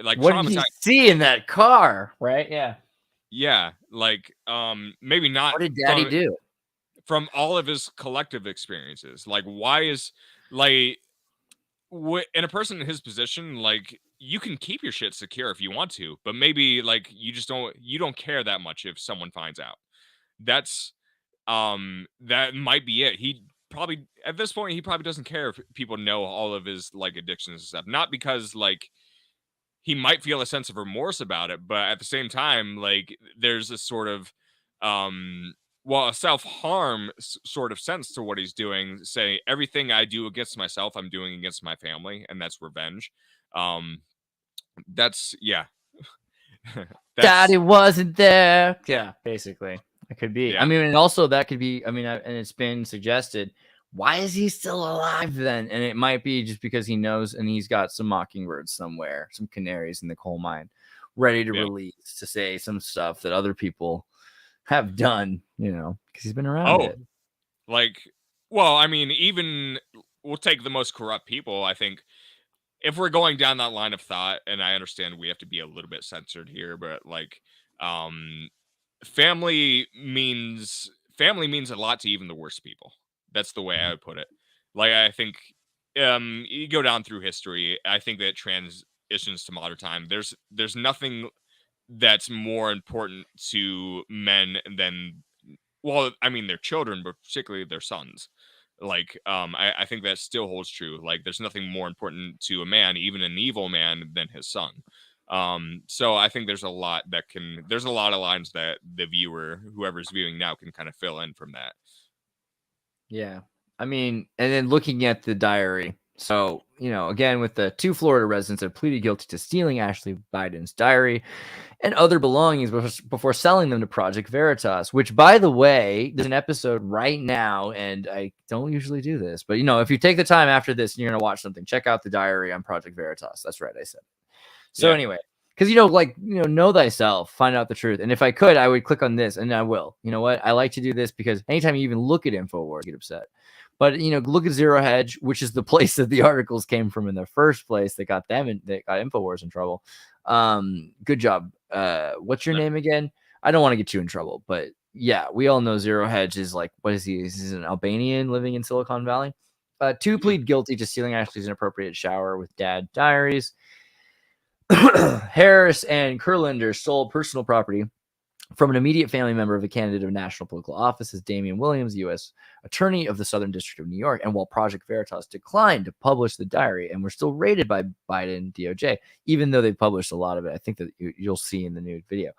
like What did he traumatized. see in that car? Right? Yeah. Yeah, like maybe not What did Daddy do? from all of his collective experiences. Like, why is like in a person in his position, like you can keep your shit secure if you want to, but maybe like you don't care that much if someone finds out. That's that might be it. He probably at this point he probably doesn't care if people know all of his like addictions and stuff. Not because like he might feel a sense of remorse about it, but at the same time, like there's a sort of well, a self-harm sort of sense to what he's doing, say everything I do against myself I'm doing against my family, and that's revenge. um that's yeah. That's Daddy wasn't there. Yeah, basically. It could be. I yeah, mean, and also that could be, I mean, and it's been suggested, why is he still alive then? And it might be just because he knows, and he's got some mockingbirds somewhere, some canaries in the coal mine, ready to yeah. release to say some stuff that other people have done, you know, because he's been around Oh, it. like, well, I mean, even we'll take the most corrupt people. I think if we're going down that line of thought, and I understand we have to be a little bit censored here, but like, um, family means a lot to even the worst people. That's the way I would put it. Like, I think, you go down through history, I think that transitions to modern time. There's nothing that's more important to men than, well, I mean, their children, but particularly their sons. Like, I think that still holds true. Like, there's nothing more important to a man, even an evil man, than his son. So I think there's a lot of lines that the viewer, whoever's viewing now, can kind of fill in from that. Yeah. I mean, and then looking at the diary. So, you know, again, with the 2 Florida residents have pleaded guilty to stealing Ashley Biden's diary and other belongings before selling them to Project Veritas, which, by the way, there's an episode right now, and I don't usually do this, but, you know, if you take the time after this and you're going to watch something, check out the diary on Project Veritas. That's right, I said. So Yeah. anyway, because, you know, like, you know thyself, find out the truth. And if I could, I would click on this, and I will. You know what? I like to do this because anytime you even look at InfoWars, I get upset. But, you know, look at Zero Hedge, which is the place that the articles came from in the first place that got InfoWars in trouble. Good job. What's your name again? I don't want to get you in trouble, but yeah, we all know Zero Hedge is like, what is he? He's an Albanian living in Silicon Valley. 2 plead guilty to stealing Ashley's inappropriate shower with dad diaries. Harris and Kurlander stole personal property from an immediate family member of a candidate of national political office as Damian Williams, U.S. Attorney of the Southern District of New York. And while Project Veritas declined to publish the diary and were still raided by Biden DOJ, even though they published a lot of it, I think that you'll see in the new video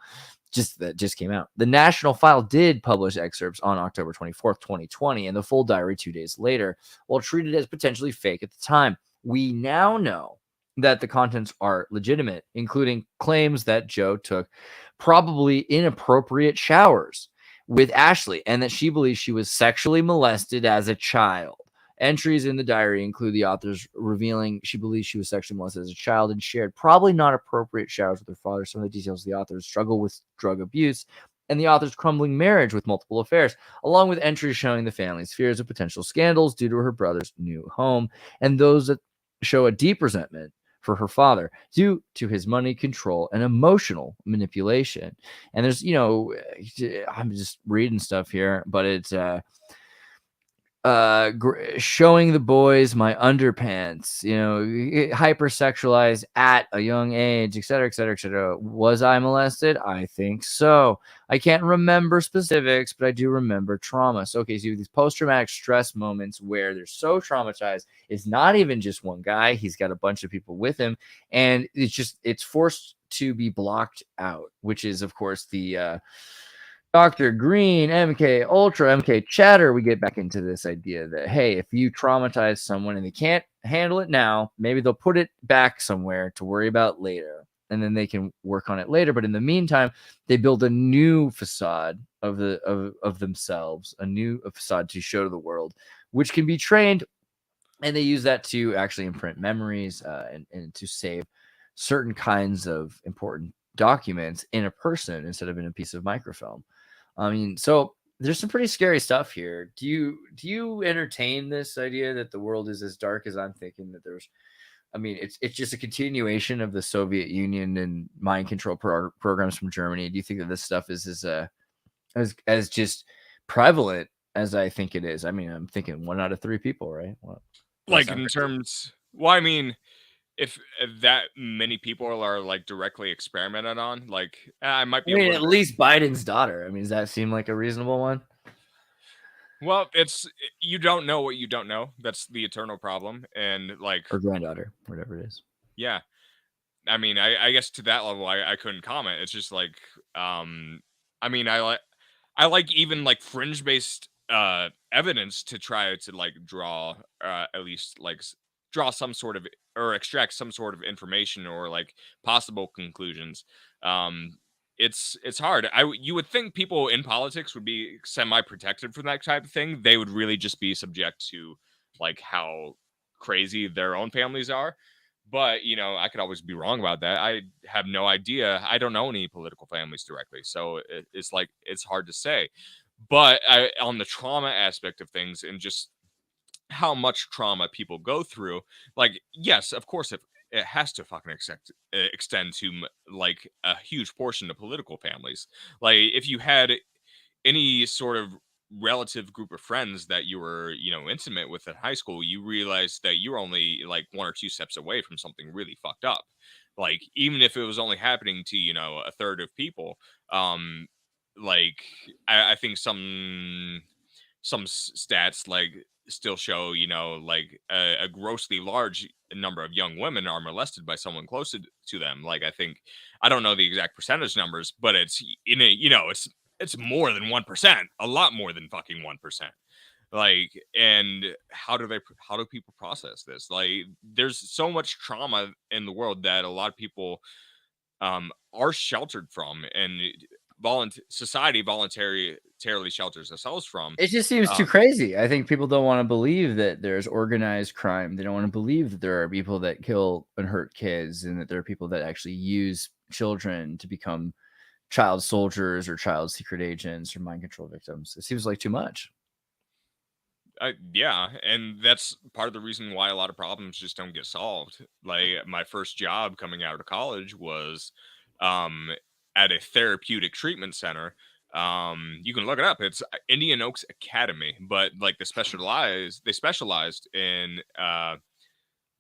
that just came out. The National File did publish excerpts on October 24th, 2020, and the full diary 2 days later, while treated as potentially fake at the time. We now know that the contents are legitimate, including claims that Joe took probably inappropriate showers with Ashley and that she believes she was sexually molested as a child. Entries in the diary include the authors revealing she believes she was sexually molested as a child and shared probably not appropriate showers with her father. Some of the details of the authors struggle with drug abuse and the author's crumbling marriage with multiple affairs, along with entries showing the family's fears of potential scandals due to her brother's new home and those that show a deep resentment for her father due to his money control and emotional manipulation. And there's, I'm just reading stuff here, but it's showing the boys my underpants, hypersexualized at a young age, etc., etc., etc. Was I molested? I think so. I can't remember specifics, but I do remember trauma. So, okay, so you have these post-traumatic stress moments where they're so traumatized. It's not even just one guy. He's got a bunch of people with him, and it's forced to be blocked out, which is, of course, the Dr. Green, MK Ultra, MK Chatter, we get back into this idea that, hey, if you traumatize someone and they can't handle it now, maybe they'll put it back somewhere to worry about later, and then they can work on it later. But in the meantime, they build a new facade of themselves, a facade to show to the world, which can be trained, and they use that to actually imprint memories and to save certain kinds of important documents in a person instead of in a piece of microfilm. I mean, so there's some pretty scary stuff here. Do you entertain this idea that the world is as dark as I'm thinking that there's? I mean, it's just a continuation of the Soviet Union and mind control programs from Germany. Do you think that this stuff is as just prevalent as I think it is? I mean, I'm thinking 1 out of 3 people, right? Well, Like in terms, well, I mean, if that many people are like directly experimented on, like I might be able at to. least Biden's daughter. I mean, does that seem like a reasonable one? Well, it's you don't know what you don't know. That's the eternal problem, and like Or granddaughter, whatever it is. yeah, I mean, I guess to that level, I couldn't comment. It's just like, I mean, I like even like fringe based evidence to try to like draw at least like draw some sort of or extract some sort of information or like possible conclusions. Um, it's hard. You would think people in politics would be semi protected from that type of thing. They would really just be subject to like how crazy their own families are. But I could always be wrong about that. I have no idea. I don't know any political families directly, so it's like it's hard to say. But on the trauma aspect of things and just how much trauma people go through, like yes, of course, if it has to fucking extend to like a huge portion of political families. Like if you had any sort of relative group of friends that you were, intimate with in high school, you realize that you're only like 1 or 2 steps away from something really fucked up. Like even if it was only happening to, a third of people, um, like I think some stats like still show, like a grossly large number of young women are molested by someone close to them. Like I don't know the exact percentage numbers, but it's it's more than 1%, a lot more than fucking 1%. Like, and how do people process this? Like, there's so much trauma in the world that a lot of people are sheltered from, and society voluntarily shelters themselves from. It just seems too crazy. I think people don't want to believe that there's organized crime. They don't want to believe that there are people that kill and hurt kids and that there are people that actually use children to become child soldiers or child secret agents or mind control victims. It seems like too much. Yeah, and that's part of the reason why a lot of problems just don't get solved. Like my first job coming out of college was um, at a therapeutic treatment center. You can look it up. It's Indian Oaks Academy, but like they specialized in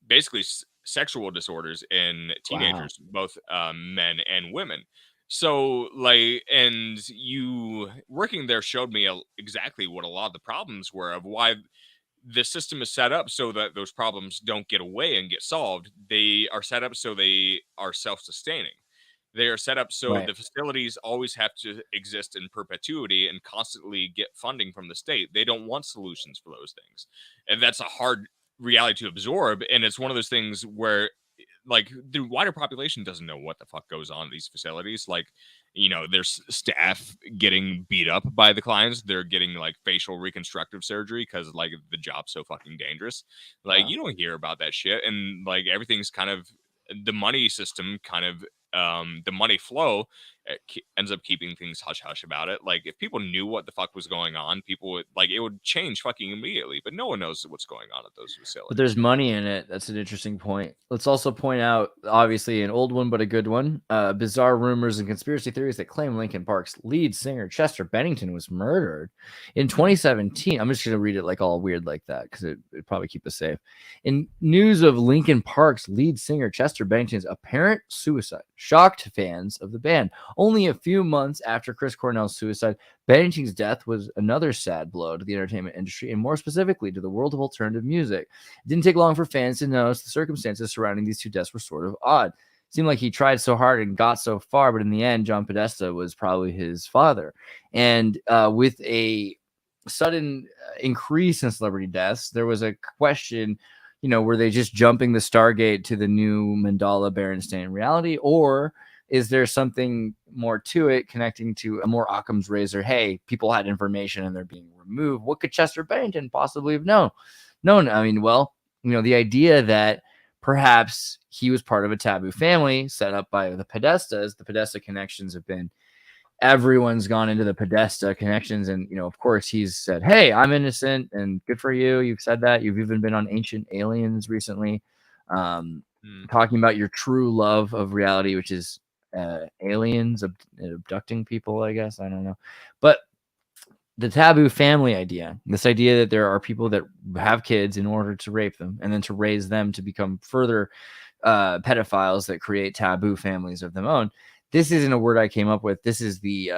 basically sexual disorders in teenagers, both men and women. So like, and you working there showed me exactly what a lot of the problems were of why the system is set up so that those problems don't get away and get solved. They are set up so they are self-sustaining. They are set up so Right. the facilities always have to exist in perpetuity and constantly get funding from the state. They don't want solutions for those things. And that's a hard reality to absorb. And it's one of those things where like the wider population doesn't know what the fuck goes on at these facilities. Like, you know, there's staff getting beat up by the clients. They're getting like facial reconstructive surgery because like the job's so fucking dangerous. Like, Wow. you don't hear about that shit, and like everything's kind of the money system, kind of the money flow ends up keeping things hush hush about it. Like, if people knew what the fuck was going on, people would like it would change fucking immediately. But no one knows what's going on at those facilities. But there's money in it. That's an interesting point. Let's also point out, obviously, an old one, but a good one. Bizarre rumors and conspiracy theories that claim Linkin Park's lead singer, Chester Bennington, was murdered in 2017. I'm just going to read it like all weird like that because it'd probably keep us safe. In news of Linkin Park's lead singer, Chester Bennington's apparent suicide shocked fans of the band. Only a few months after Chris Cornell's suicide, Bennington's death was another sad blow to the entertainment industry, and more specifically to the world of alternative music. It didn't take long for fans to notice the circumstances surrounding these two deaths were sort of odd. It seemed like he tried so hard and got so far, but in the end, John Podesta was probably his father. And with a sudden increase in celebrity deaths, there was a question, you know, were they just jumping the Stargate to the new Mandala Berenstain reality, or is there something more to it, connecting to a more Occam's razor? Hey, people had information and they're being removed. What could Chester Bennington possibly have known? I mean, well, you know, the idea that perhaps he was part of a taboo family set up by the Podestas. The Podesta connections have been, everyone's gone into the Podesta connections. And, you know, of course, he's said, hey, I'm innocent and good for you. You've said that. You've even been on Ancient Aliens recently, talking about your true love of reality, which is aliens abducting people, I guess. I don't know. But the taboo family idea, this idea that there are people that have kids in order to rape them and then to raise them to become further pedophiles that create taboo families of their own. This isn't a word I came up with. This is the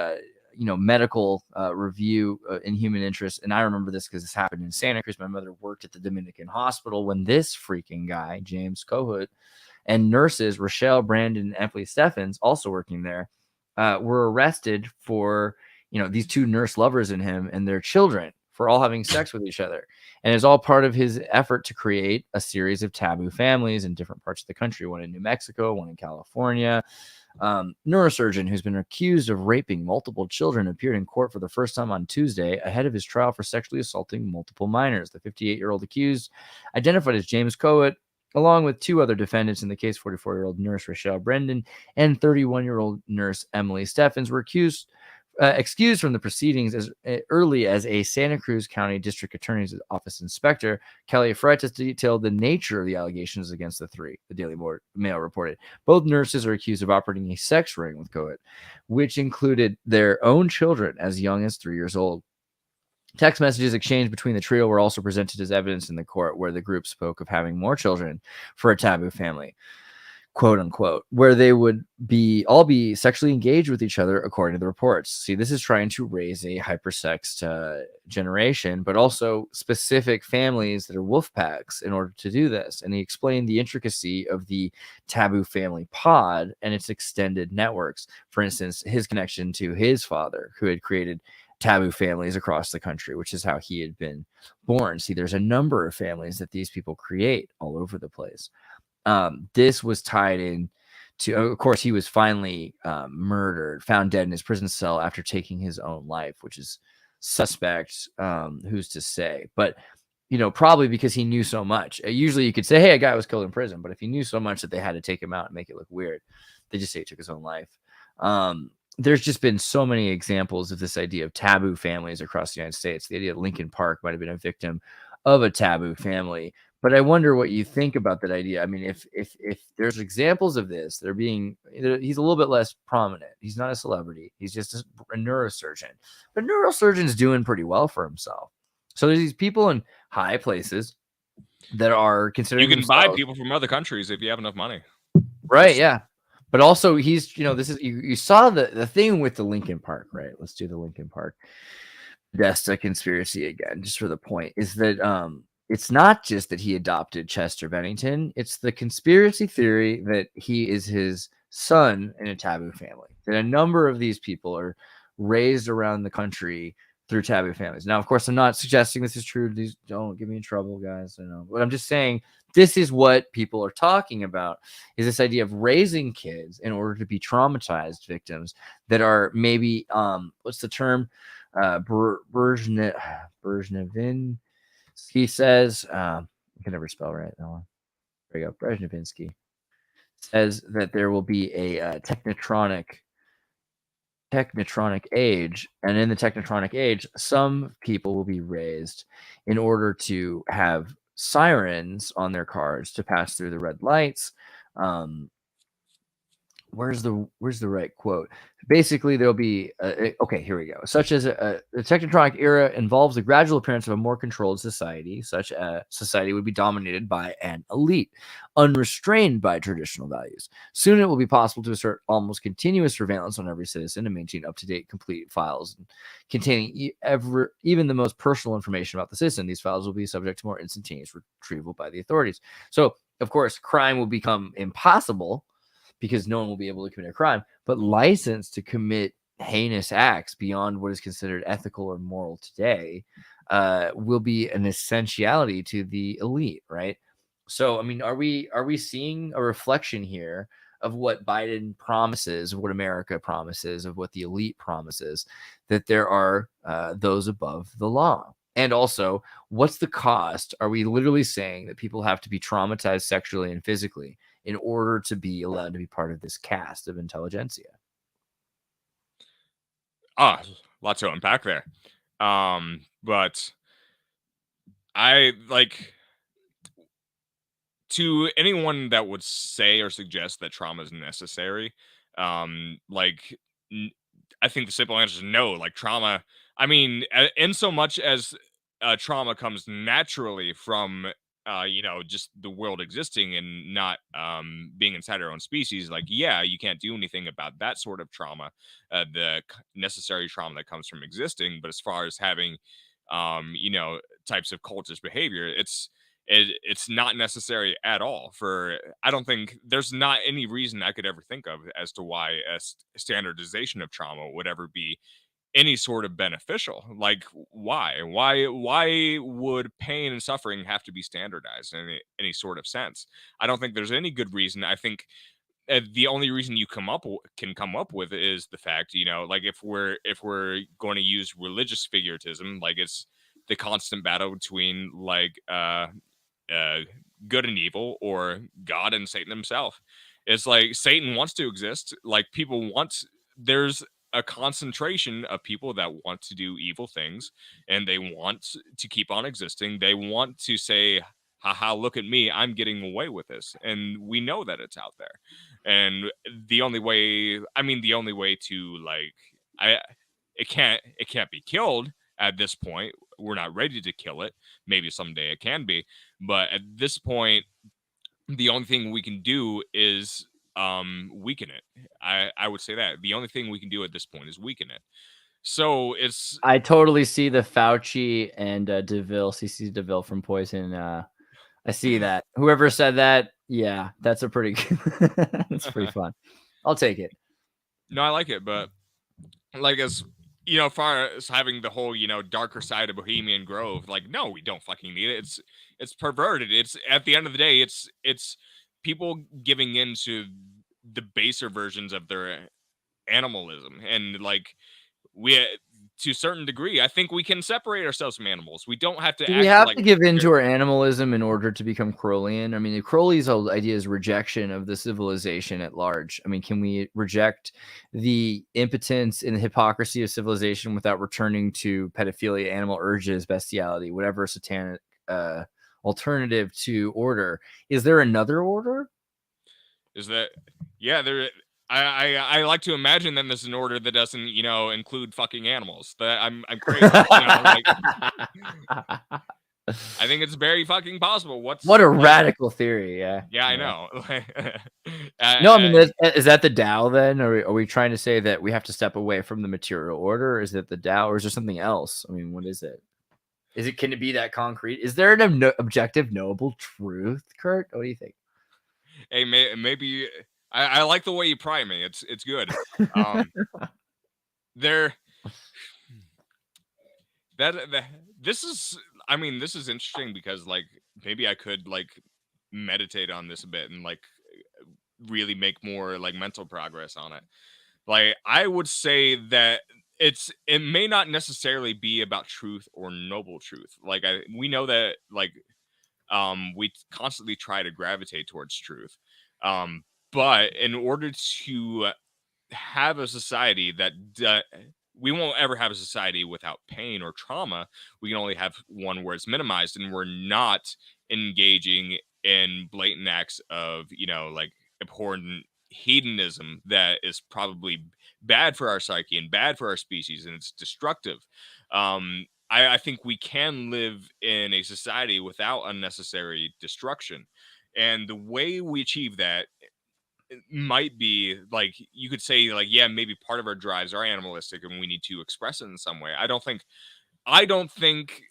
medical review in human interest. And I remember this because this happened in Santa Cruz. My mother worked at the Dominican hospital when this freaking guy, James Kohut, and nurses Rochelle, Brandon, and Emily Steffens, also working there, were arrested for, you know, these two nurse lovers and him and their children for all having sex with each other. And it's all part of his effort to create a series of taboo families in different parts of the country, one in New Mexico, one in California. Neurosurgeon who's been accused of raping multiple children appeared in court for the first time on Tuesday ahead of his trial for sexually assaulting multiple minors. The 58-year-old accused, identified as James Kohut, along with two other defendants in the case, 44-year-old nurse Rochelle Brendan and 31-year-old nurse Emily Steffens, were excused from the proceedings as early as a Santa Cruz County District Attorney's Office inspector, Kelly Freitas, detailed the nature of the allegations against the three, the Daily Mail reported. Both nurses are accused of operating a sex ring with Kohut, which included their own children as young as 3 years old. Text messages exchanged between the trio were also presented as evidence in the court, where the group spoke of having more children for a taboo family, quote unquote, where they would all be sexually engaged with each other, according to the reports. See, this is trying to raise a hypersexed generation, but also specific families that are wolf packs in order to do this. And he explained the intricacy of the taboo family pod and its extended networks. For instance, his connection to his father, who had created taboo families across the country, which is how he had been born. See, there's a number of families that these people create all over the place. This was tied in to, of course, he was finally murdered, found dead in his prison cell after taking his own life, which is suspect. Who's to say? But, you know, probably because he knew so much. Usually you could say, hey, a guy was killed in prison. But if he knew so much that they had to take him out and make it look weird, they just say he took his own life. There's just been so many examples of this idea of taboo families across the United States. The idea that Linkin Park might have been a victim of a taboo family. But I wonder what you think about that idea. I mean, if there's examples of this, he's a little bit less prominent. He's not a celebrity. He's just a neurosurgeon. But neurosurgeon's doing pretty well for himself. So there's these people in high places that are considering you can buy people from other countries if you have enough money. Right, yeah. But also he's, you know, this is, you saw the thing with the Linkin Park, right? Let's do the Linkin Park Podesta conspiracy again, just for the point, is that it's not just that he adopted Chester Bennington. It's the conspiracy theory that he is his son in a taboo family. That a number of these people are raised around the country through taboo families. Now, of course, I'm not suggesting this is true. These don't get me in trouble, guys. I know, but I'm just saying this is what people are talking about: is this idea of raising kids in order to be traumatized victims that are maybe what's the term? Brezhnevin. He says, I can never spell right. No, there you go. Brezhnevinsky says that there will be a technotronic age, and in the technotronic age, some people will be raised in order to have sirens on their cars to pass through the red lights. Where's the right quote? Basically, there'll be okay. Here we go. Such as the technotronic era involves the gradual appearance of a more controlled society. Such a society would be dominated by an elite, unrestrained by traditional values. Soon, it will be possible to assert almost continuous surveillance on every citizen and maintain up-to-date, complete files containing even the most personal information about the citizen. These files will be subject to more instantaneous retrieval by the authorities. So, of course, crime will become impossible, because no one will be able to commit a crime, but license to commit heinous acts beyond what is considered ethical or moral today will be an essentiality to the elite, right? So, I mean, are we seeing a reflection here of what Biden promises, of what America promises, of what the elite promises, that there are those above the law? And also, what's the cost? Are we literally saying that people have to be traumatized sexually and physically in order to be allowed to be part of this caste of intelligentsia? Lots to unpack there. But I like, to anyone that would say or suggest that trauma is necessary, like, I think the simple answer is no. Like, trauma, I mean, in so much as trauma comes naturally from just the world existing and not being inside our own species, like, yeah, you can't do anything about that sort of trauma, the necessary trauma that comes from existing. But as far as having types of cultist behavior, it's not necessary at all. For, I don't think there's not any reason I could ever think of as to why a standardization of trauma would ever be any sort of beneficial. Like, why would pain and suffering have to be standardized in any sort of sense? I don't think there's any good reason. I think the only reason you can come up with is the fact, like, if we're going to use religious figuratism, like, it's the constant battle between, like, good and evil, or God and Satan himself. It's like Satan wants to exist. Like, there's a concentration of people that want to do evil things, and they want to keep on existing. They want to say, haha, look at me, I'm getting away with this. And we know that it's out there. And the only way to, like, it can't be killed at this point. We're not ready to kill it. Maybe someday it can be, but at this point, the only thing we can do is weaken it. I would say that the only thing we can do at this point is weaken it. So I totally see the Fauci and CC DeVille from Poison. I see that. Whoever said that, yeah, that's a pretty that's pretty fun. I'll take it. No, I like it, but, like, as far as having the whole, darker side of Bohemian Grove, like, no, we don't fucking need it. It's perverted. It's, at the end of the day, it's people giving in to the baser versions of their animalism. And, like, we, to a certain degree, I think we can separate ourselves from animals. We don't have to Do act we have like to give in to our animalism in order to become Crowleyan? I mean, Crowley's whole idea is rejection of the civilization at large. I mean, can we reject the impotence and the hypocrisy of civilization without returning to pedophilia, animal urges, bestiality, whatever satanic alternative to order? Is there another order? Is that, yeah, there. I like to imagine then there's an order that doesn't, include fucking animals. That I'm crazy. Like, I think it's very fucking possible. What a radical theory! Yeah, I know. No, I mean, is that the Tao then? Are we trying to say that we have to step away from the material order? Or is it the Tao, or is there something else? I mean, what is it? Can it be that concrete? Is there an objective, knowable truth, Kurt? What do you think? Hey, maybe I like the way you pry me. It's good. There, This is, I mean, this is interesting because like maybe I could like meditate on this a bit and like really make more like mental progress on it. Like I would say that it may not necessarily be about truth or noble truth. Like we know that like we constantly try to gravitate towards truth. Um but in order to have a society that we won't ever have a society without pain or trauma. We can only have one where it's minimized, and we're not engaging in blatant acts of, you know, like abhorrent hedonism that is probably bad for our psyche and bad for our species, and it's destructive. I think we can live in a society without unnecessary destruction. And the way we achieve that might be like, you could say like, yeah, maybe part of our drives are animalistic and we need to express it in some way. I don't think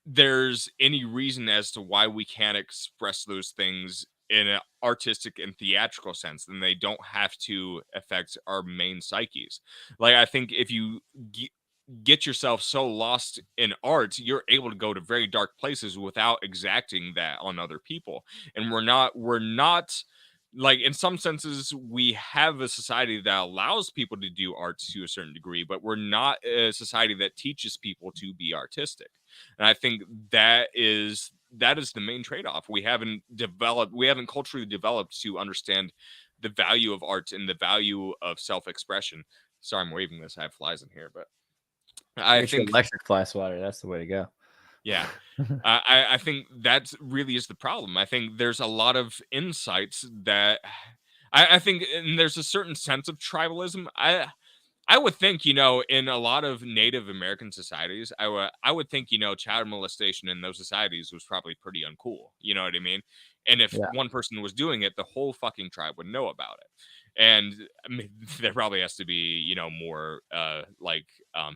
there's any reason as to why we can't express those things in an artistic and theatrical sense, and they don't have to affect our main psyches. Like I think if you get yourself so lost in art, you're able to go to very dark places without exacting that on other people. And we're not like, in some senses we have a society that allows people to do art to a certain degree, but we're not a society that teaches people to be artistic. And I think that is the main trade-off. We haven't culturally developed to understand the value of art and the value of self-expression. Sorry, I'm waving this. I have flies in here, but I Get your think, electric fly swatter. That's the way to go. yeah, I think that really is the problem. I think there's a lot of insights that I think, and there's a certain sense of tribalism. I would think, you know, in a lot of Native American societies, I would think, you know, child molestation in those societies was probably pretty uncool. You know what I mean? And if Yeah. one person was doing it, the whole fucking tribe would know about it. And I mean, there probably has to be, you know, more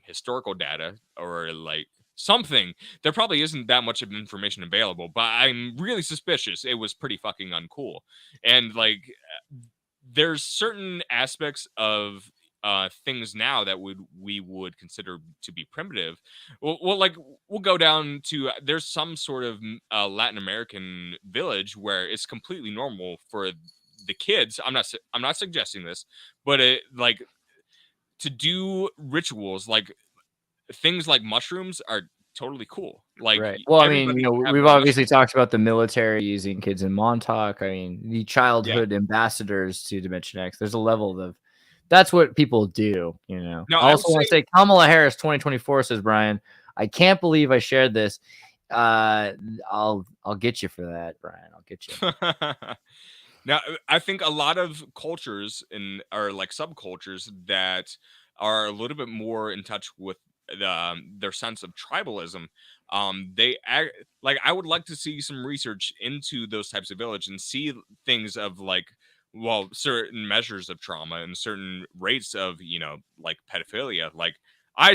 historical data or like something. There probably isn't that much of information available, but I'm really suspicious it was pretty fucking uncool. And like there's certain aspects of things now that we would consider to be primitive. Like we'll go down to, there's some sort of Latin American village where it's completely normal for the kids. I'm not suggesting this, but it like to do rituals like things like mushrooms are totally cool. Like Right. Well, I mean, everybody you know, have we've their obviously mushrooms. talked about the military using kids in Montauk. I mean, the childhood ambassadors to Dimension X. There's a level of that's what people do, you know. No, I I would also want to say Kamala Harris 2024 says, Brian, I can't believe I shared this. I'll get you for that, Brian. I'll get you. Now, I think a lot of cultures are like subcultures that are a little bit more in touch with their sense of tribalism. Like I would like to see some research into those types of village and see things of like, well, certain measures of trauma and certain rates of, you know, like pedophilia. Like I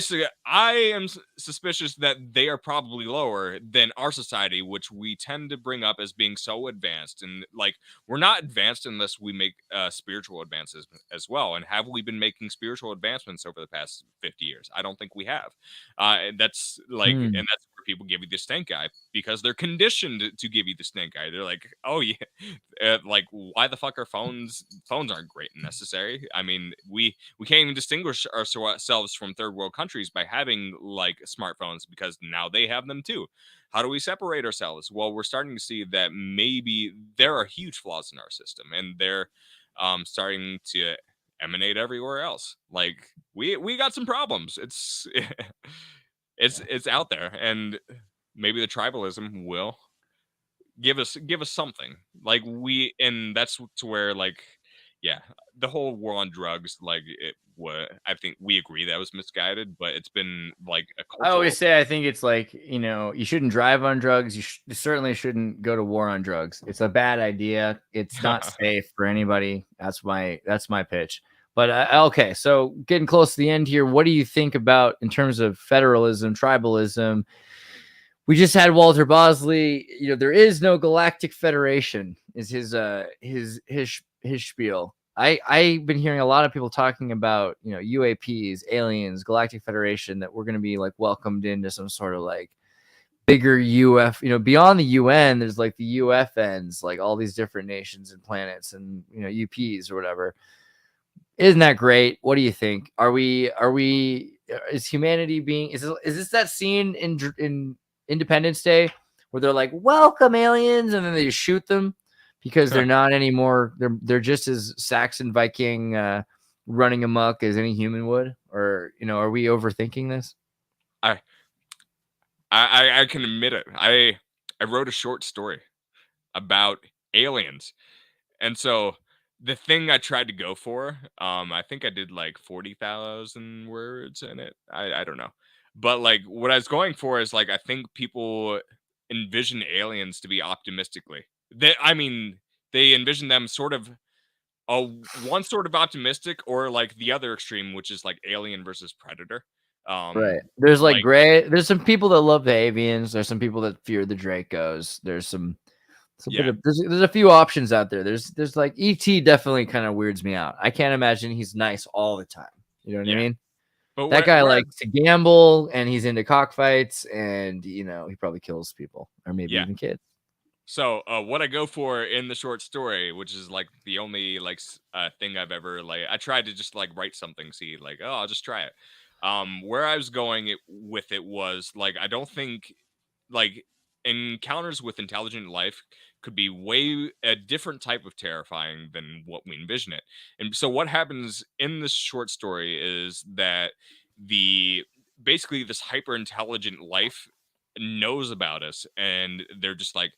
am suspicious that they are probably lower than our society, which we tend to bring up as being so advanced. And like we're not advanced unless we make spiritual advances as well. And have we been making spiritual advancements over the past 50 years? I don't think we have. And that's like, and that's where people give you the stink eye because they're conditioned to give you the stink eye. They're like, oh yeah, like why the fuck are phones aren't great and necessary. I mean, we can't even distinguish ourselves from third world countries by having like smartphones because now they have them too. How do we separate ourselves? Well, we're starting to see that maybe there are huge flaws in our system, and they're starting to emanate everywhere else. Like we got some problems. It's it's out there, and maybe the tribalism will give us something. Like and that's to where like, yeah, the whole war on drugs, like I think we agree that was misguided, but it's been like a I cultural. always say I think it's like, you know, you shouldn't drive on drugs. You certainly shouldn't go to war on drugs. It's a bad idea. It's not safe for anybody. That's my pitch. But okay, so getting close to the end here, what do you think about in terms of federalism, tribalism? We just had Walter Bosley. You know, there is no Galactic Federation. Is his spiel. I've been hearing a lot of people talking about, you know, UAPs, aliens, Galactic Federation, that we're going to be like welcomed into some sort of like bigger UF, you know, beyond the UN. There's like the UFNs, like all these different nations and planets, and you know, UPs or whatever. Isn't that great? What do you think? Is humanity being, is this that scene in Independence Day where they're like, welcome aliens, and then they just shoot them because they're not anymore. They're just as Saxon Viking running amok as any human would? Or, you know, are we overthinking this? I can admit it. I wrote a short story about aliens. And so the thing I tried to go for, I think I did like 40,000 words in it. I don't know. But like what I was going for is like I think people envision aliens to be optimistically. They envision them sort of one sort of optimistic, or like the other extreme, which is like Alien versus Predator. Right. There's like like gray. There's some people that love the avians. There's some people that fear the Dracos. There's Yeah. there's a few options out there. There's like ET definitely kind of weirds me out. I can't imagine he's nice all the time. You know what I Yeah. mean? But That guy likes to gamble, and he's into cockfights, and you know, he probably kills people or maybe Yeah. even kids. So what I go for in the short story, which is like the only like thing I've ever like, I tried to just like write something, see like, oh, I'll just try it. Where I was going with it was like, I don't think like encounters with intelligent life could be way a different type of terrifying than what we envision it. And so what happens in this short story is that the basically this hyper intelligent life knows about us, and they're just like,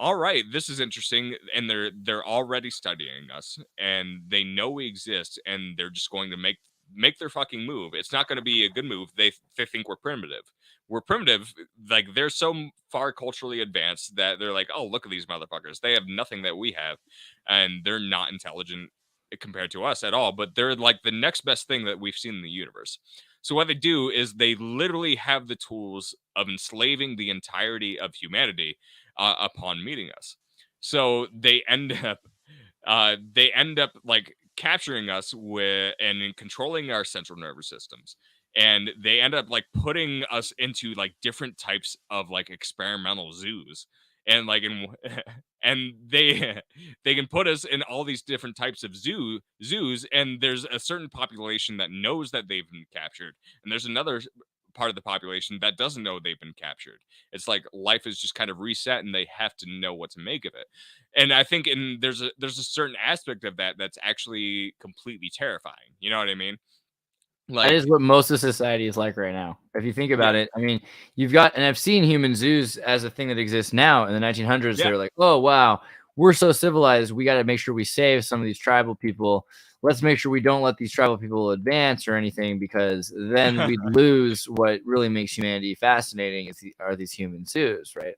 all right, this is interesting, and they're already studying us, and they know we exist, and they're just going to make their fucking move. It's not going to be a good move. They think we're primitive. We're primitive. Like they're so far culturally advanced that they're like, oh, look at these motherfuckers. They have nothing that we have, and they're not intelligent compared to us at all. But they're like the next best thing that we've seen in the universe. So what they do is they literally have the tools of enslaving the entirety of humanity upon meeting us. So they end up like capturing us with and controlling our central nervous systems, and they end up like putting us into like different types of like experimental zoos, and like in and they can put us in all these different types of zoos, and there's a certain population that knows that they've been captured, and there's another part of the population that doesn't know they've been captured. It's like life is just kind of reset, and they have to know what to make of it. And I think there's a certain aspect of that that's actually completely terrifying. You know what I mean? That Like, is what most of society is like right now. If you think about yeah, it, I mean, you've got, and I've seen human zoos as a thing that exists now. In the 1900s, they yeah, were like, oh, wow, we're so civilized. We got to make sure we save some of these tribal people. Let's make sure we don't let these tribal people advance or anything, because then we'd lose what really makes humanity fascinating are these human zoos, right?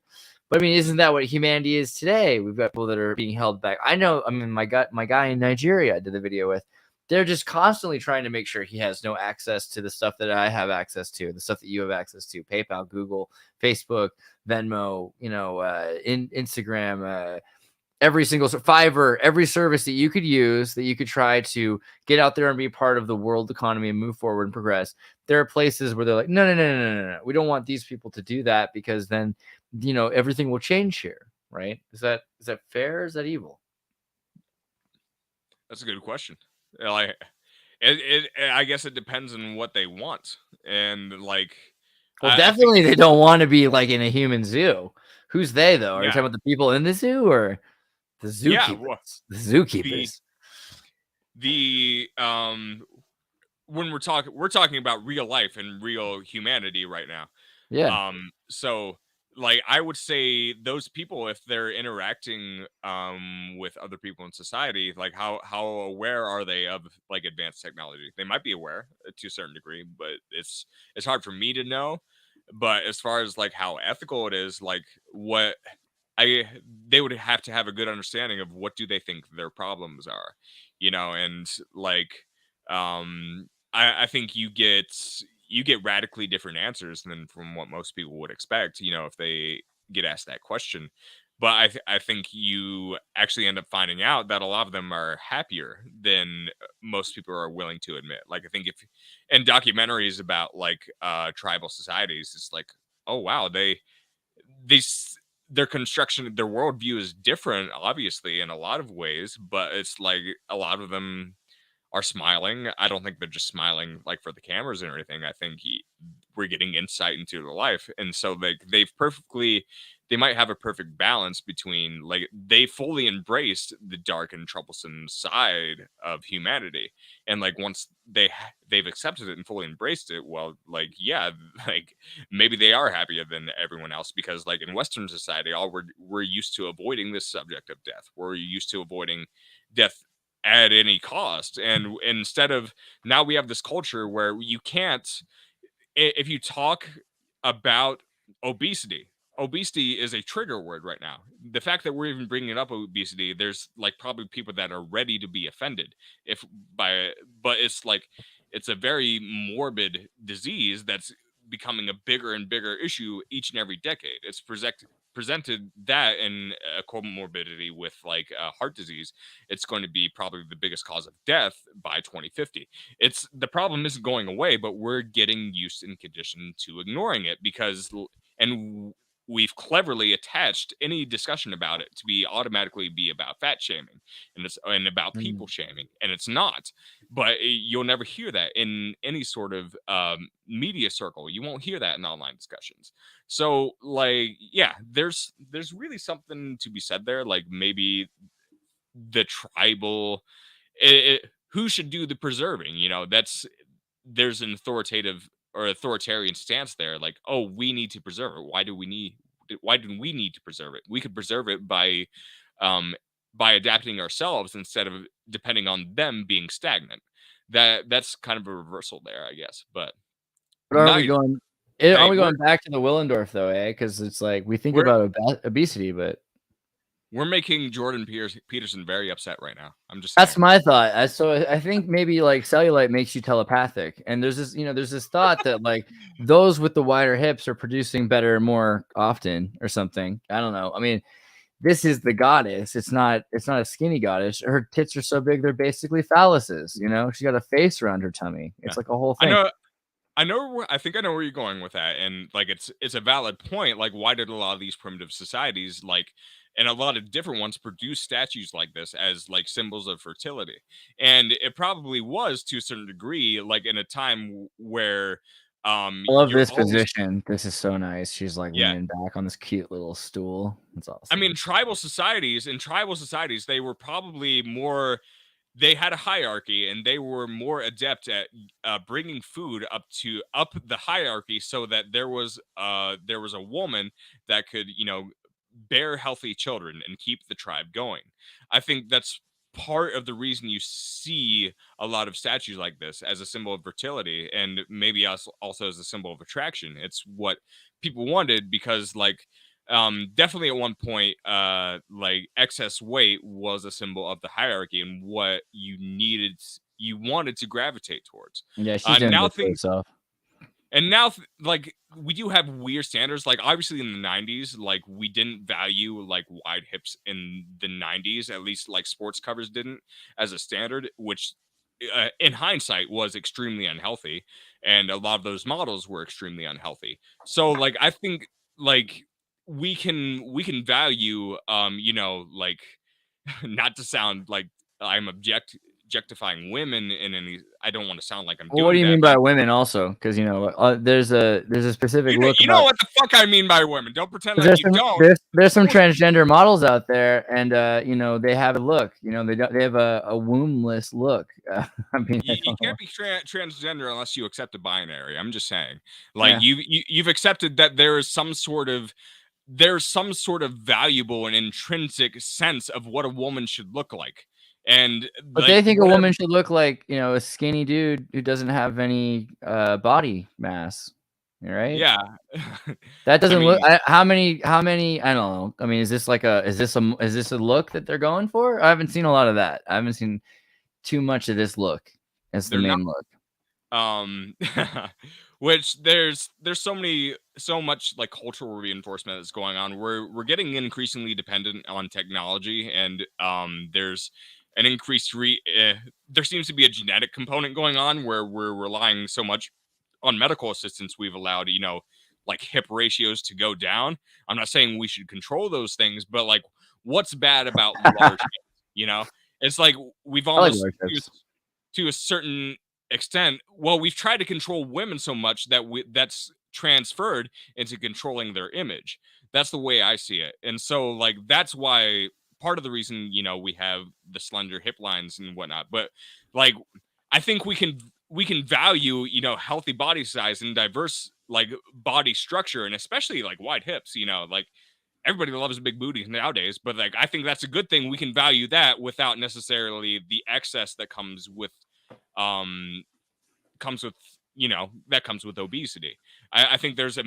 But I mean, isn't that what humanity is today? We've got people that are being held back. I know, I mean, my guy in Nigeria I did the video with, they're just constantly trying to make sure he has no access to the stuff that I have access to, the stuff that you have access to, PayPal, Google, Facebook, Venmo, you know, Instagram, every single Fiverr, every service that you could use, that you could try to get out there and be part of the world economy and move forward and progress. There are places where they're like, no. We don't want these people to do that, because then, you know, everything will change here. Right. Is that fair? Or is that evil? that's a good question. Like, I guess it depends on what they want, and like, Well, I think, definitely they don't want to be like in a human zoo. Who's they though? Are you yeah, talking about the people in the zoo or the yeah. Well, zookeepers? The the zookeepers. the when we're talking about real life and real humanity right now. Yeah. So like I would say those people, if they're interacting with other people in society, like how aware are they of like advanced technology? They might be aware to a certain degree, but it's hard for me to know. But as far as like how ethical it is, like what I they would have to have a good understanding of what do they think their problems are, you know, and like I think you get radically different answers than from what most people would expect, you know, if they get asked that question. But I think you actually end up finding out that a lot of them are happier than most people are willing to admit. Like I think if in documentaries about like tribal societies, it's like, oh wow, these their construction, their worldview is different, obviously, in a lot of ways, but it's like a lot of them are smiling. I don't think they're just smiling like for the cameras and everything. I think we're getting insight into their life, and so they might have a perfect balance between like they fully embraced the dark and troublesome side of humanity, and like once they've accepted it and fully embraced it, well, like yeah, like maybe they are happier than everyone else because like in Western society, all we're used to avoiding this subject of death. We're used to avoiding death at any cost, and instead of now we have this culture where you can't if you talk about obesity is a trigger word right now. The fact that we're even bringing up obesity, there's like probably people that are ready to be offended if by but it's like it's a very morbid disease that's becoming a bigger and bigger issue each and every decade. It's presented that in a comorbidity with like heart disease, it's going to be probably the biggest cause of death by 2050. It's the problem isn't going away, but we're getting used and conditioned to ignoring it and we've cleverly attached any discussion about it to be automatically be about fat shaming and about people shaming, and it's not. But you'll never hear that in any sort of media circle. You won't hear that in online discussions. So like yeah, there's really something to be said there. Like maybe the tribal who should do the preserving, there's an authoritarian stance there, like, oh, we need to preserve it. Why do we need to preserve it? We could preserve it by adapting ourselves instead of depending on them being stagnant. That's kind of a reversal there, I guess. But are we going? Are we going back to the Willendorf though, because it's like we think about obesity, but we're making Jordan Peterson very upset right now. I'm just that's my thought. So I think maybe like cellulite makes you telepathic, and there's this thought that like those with the wider hips are producing better more often or something. I don't know. I mean, this is the goddess. It's not a skinny goddess. Her tits are so big they're basically phalluses. She got a face around her tummy. It's like a whole thing. I think I know where you're going with that, and like it's a valid point. Like, why did a lot of these primitive societies and a lot of different ones produce statues like this as like symbols of fertility? And it probably was to a certain degree, like in a time where I love this position. This is so nice. She's like leaning back on this cute little stool. That's awesome. I mean, tribal societies, they were probably more. They had a hierarchy, and they were more adept at bringing food up the hierarchy, so that there was a woman that could bear healthy children and keep the tribe going. I think that's part of the reason you see a lot of statues like this as a symbol of fertility, and maybe also as a symbol of attraction. It's what people wanted because definitely at one point like excess weight was a symbol of the hierarchy and what you wanted to gravitate towards. Yeah, she's doing it for herself. And now, like, we do have weird standards. Like, obviously, in the 90s, like, we didn't value, like, wide hips in the 90s. At least, like, sports covers didn't as a standard, which, in hindsight, was extremely unhealthy. And a lot of those models were extremely unhealthy. So, like, I think, like, we can value, like, not to sound like I'm objectifying women in any. I don't want to sound like I'm doing what do you that, mean by women also? Because there's a specific look. You know what the fuck I mean by women. Don't pretend like you don't. There's some transgender models out there, and they have a look. They have a wombeless look. I mean, you can't be transgender unless you accept a binary. I'm just saying, like you've accepted that there's some sort of valuable and intrinsic sense of what a woman should look like. But they think a woman should look like a skinny dude who doesn't have any body mass, right? Yeah, that doesn't look. How many? I don't know. I mean, is this a look that they're going for? I haven't seen a lot of that. I haven't seen too much of this look as the main look. Which there's so much like cultural reinforcement that's going on. We're getting increasingly dependent on technology, and there's an increased there seems to be a genetic component going on where we're relying so much on medical assistance. We've allowed, like hip ratios to go down. I'm not saying we should control those things, but like, what's bad about large hips? It's like we've I like almost large hips. to a certain extent, well, we've tried to control women so much that that's transferred into controlling their image. That's the way I see it. And so like that's why part of the reason, we have the slender hip lines and whatnot. But like I think we can value, healthy body size and diverse like body structure, and especially like wide hips, like everybody loves a big booty nowadays, but like I think that's a good thing. We can value that without necessarily the excess that um comes with that comes with obesity. I think there's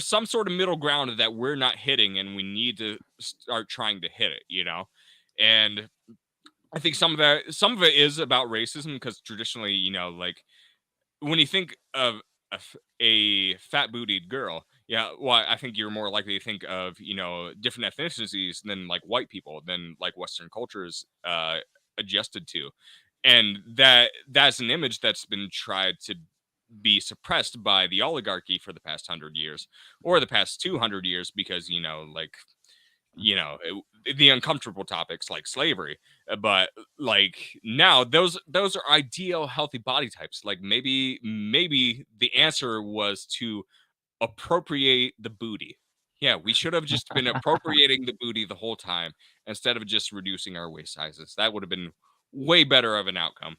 some sort of middle ground that we're not hitting, and we need to start trying to hit it. And I think some of it is about racism, because traditionally, like when you think of a fat bootied girl, yeah, well, I think you're more likely to think of different ethnicities than like white people, than like Western cultures adjusted to. And that's an image that's been tried to be suppressed by the oligarchy for the past 100 years, or the past 200 years, because like the uncomfortable topics like slavery. But like now those are ideal healthy body types. Like maybe the answer was to appropriate the booty. Yeah, we should have just been appropriating the booty the whole time, instead of just reducing our waist sizes. That would have been way better of an outcome.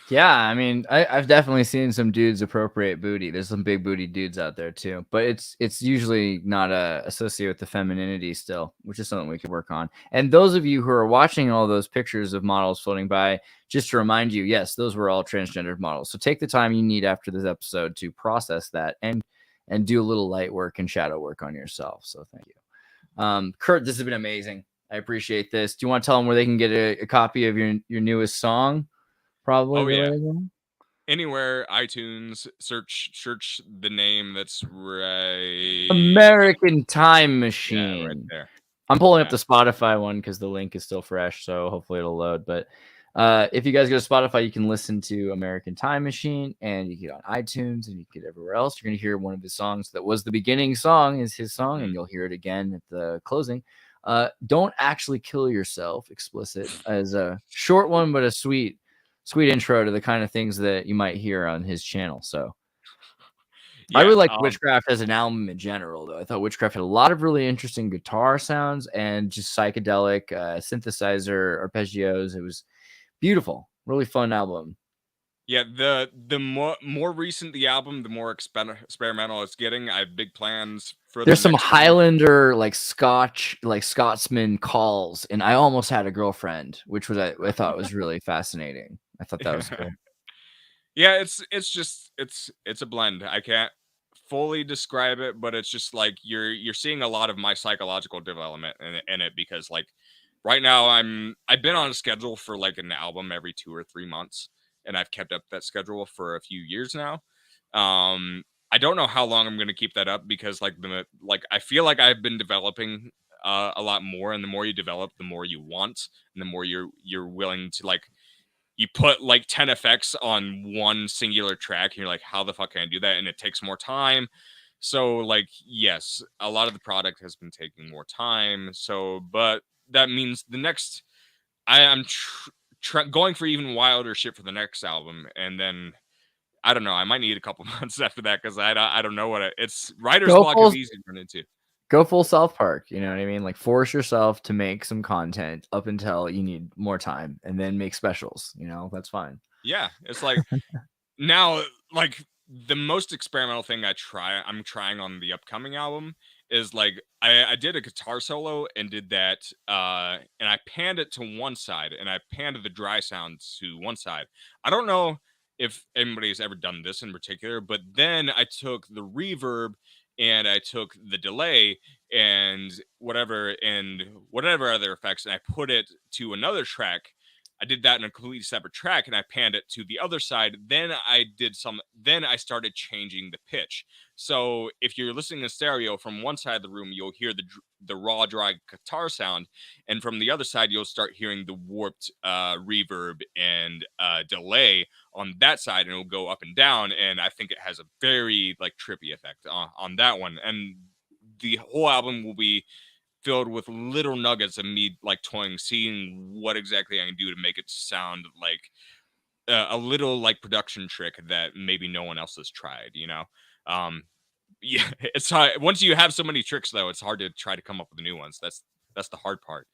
Yeah, I mean, I've definitely seen some dudes appropriate booty. There's some big booty dudes out there too, but it's usually not associated with the femininity still, which is something we could work on. And those of you who are watching all those pictures of models floating by, just to remind you, yes, those were all transgendered models. So take the time you need after this episode to process that and do a little light work and shadow work on yourself. So thank you, Kurt. This has been amazing. I appreciate this. Do you want to tell them where they can get a copy of your newest song? Probably. Oh yeah. Anywhere, iTunes, search the name that's right. American Time Yeah, Machine. right there. I'm pulling up the Spotify one because the link is still fresh, so hopefully it'll load. But if you guys go to Spotify, you can listen to American Time Machine, and you get on iTunes, and you get everywhere else. You're going to hear one of his songs that was the beginning song is his song, and you'll hear it again at the closing. Don't Actually Kill Yourself, explicit, as a short one, but a sweet intro to the kind of things that you might hear on his channel. So I really like Witchcraft as an album in general, though. I thought Witchcraft had a lot of really interesting guitar sounds and just psychedelic synthesizer arpeggios. It was beautiful, really fun album. Yeah, the more recent the album, the more experimental it's getting. I have big plans for. There's some Highlander like Scotsman calls, and I almost had a girlfriend, which was I thought was really fascinating. I thought that was cool. Yeah, it's a blend. I can't fully describe it, but it's just like you're seeing a lot of my psychological development in it, because like right now I've been on a schedule for like an album every 2 or 3 months, and I've kept up that schedule for a few years now. I don't know how long I'm going to keep that up, because like I feel like I've been developing a lot more, and the more you develop, the more you want, and the more you're willing to like. You put like 10 effects on one singular track, and you're like, how the fuck can I do that? And it takes more time. So like, yes, a lot of the product has been taking more time. So, but that means the next, I'm going for even wilder shit for the next album. And then I don't know, I might need a couple months after that, because I don't know what it's writer's block is easy to run into. Go full South Park, you know what I mean? Like force yourself to make some content up until you need more time, and then make specials, that's fine. Yeah, it's like now, like the most experimental thing I'm trying on the upcoming album is like I did a guitar solo and did that and I panned it to one side, and I panned the dry sounds to one side. I don't know if anybody's ever done this in particular, but then I took the reverb and I took the delay and whatever other effects, and I put it to another track I did that in a completely separate track, and I panned it to the other side. Then I started changing the pitch. So if you're listening in stereo from one side of the room, you'll hear the raw, dry guitar sound, and from the other side, you'll start hearing the warped reverb and delay on that side, and it'll go up and down. And I think it has a very like trippy effect on that one. And the whole album will be filled with little nuggets of me like toying, seeing what exactly I can do to make it sound like a little like production trick that maybe no one else has tried, yeah, it's hard. Once you have so many tricks though, it's hard to try to come up with new ones. That's the hard part,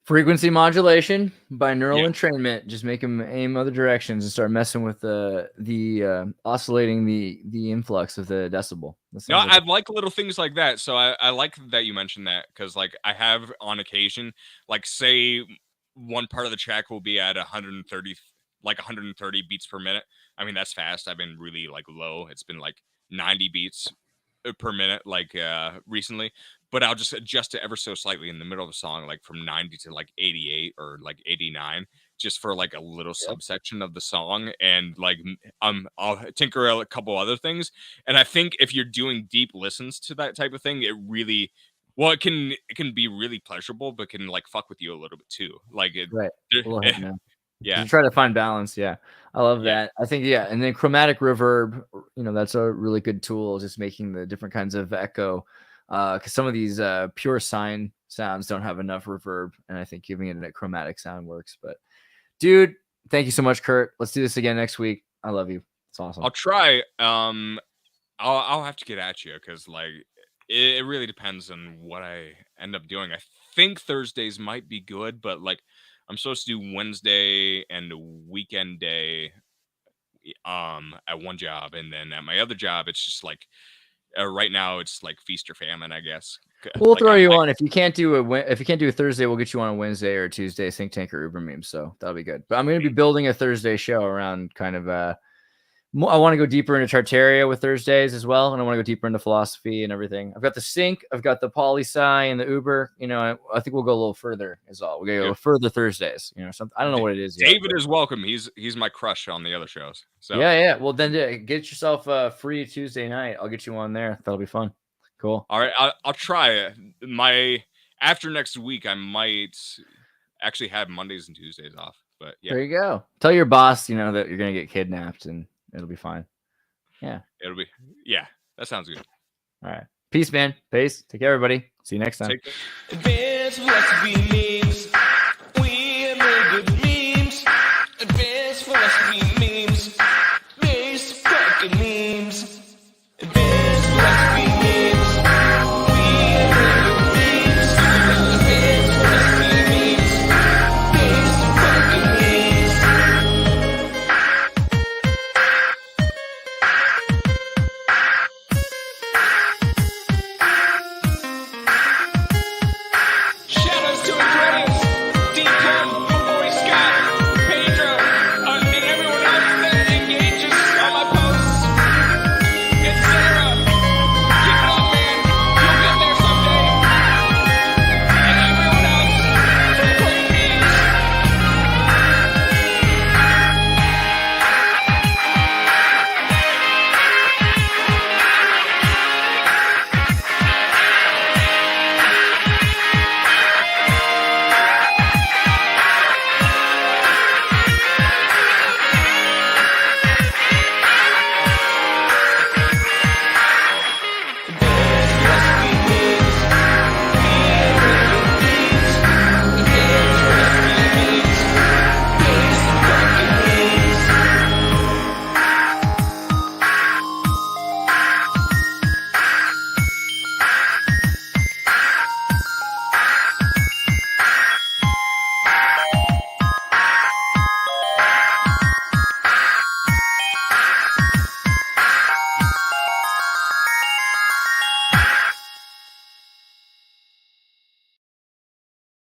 Frequency modulation by neural Yeah. entrainment. Just make them aim other directions and start messing with the oscillating the influx of the decibel. No, I like little things like that. So I like that you mentioned that, because like I have on occasion, like say one part of the track will be at 130 beats per minute. I mean, that's fast. I've been really like low. It's been like 90 beats per minute, like recently, but I'll just adjust it ever so slightly in the middle of the song, like from 90 to like 88 or like 89, just for like a little subsection of the song. And like I'll tinker a couple other things. And I think if you're doing deep listens to that type of thing, it really, well, it can be really pleasurable, but can like fuck with you a little bit too. Like it, right. yeah. You try to find balance. Yeah. I love that. I think, yeah. And then chromatic reverb, that's a really good tool, just making the different kinds of echo. Because some of these pure sine sounds don't have enough reverb. And I think giving it a chromatic sound works. But dude, thank you so much, Kurt. Let's do this again next week. I love you. It's awesome. I'll try. I'll have to get at you, because like it really depends on what I end up doing. I think Thursdays might be good, but like I'm supposed to do Wednesday and weekend day at one job, and then at my other job it's just like right now it's like feast or famine, I guess. We'll like, throw you on. If you can't do a Thursday, we'll get you on a Wednesday or a Tuesday, Think Tank or Uber Memes. So that'll be good. But I'm going to be building a Thursday show around kind of I want to go deeper into Tartaria with Thursdays as well, and I want to go deeper into philosophy and everything. I've got the sync, I've got the poli-sci and the Uber. I think we'll go a little further is all. We're gonna go further Thursdays. Something I don't know what it is. David is welcome. He's my crush on the other shows. So yeah. Well, then get yourself a free Tuesday night. I'll get you on there. That'll be fun. Cool. All right, I'll try it. After next week, I might actually have Mondays and Tuesdays off. But yeah, there you go. Tell your boss, that you're gonna get kidnapped, and it'll be fine. Yeah. That sounds good. All right. Peace, man. Peace. Take care, everybody. See you next time. There's what we need.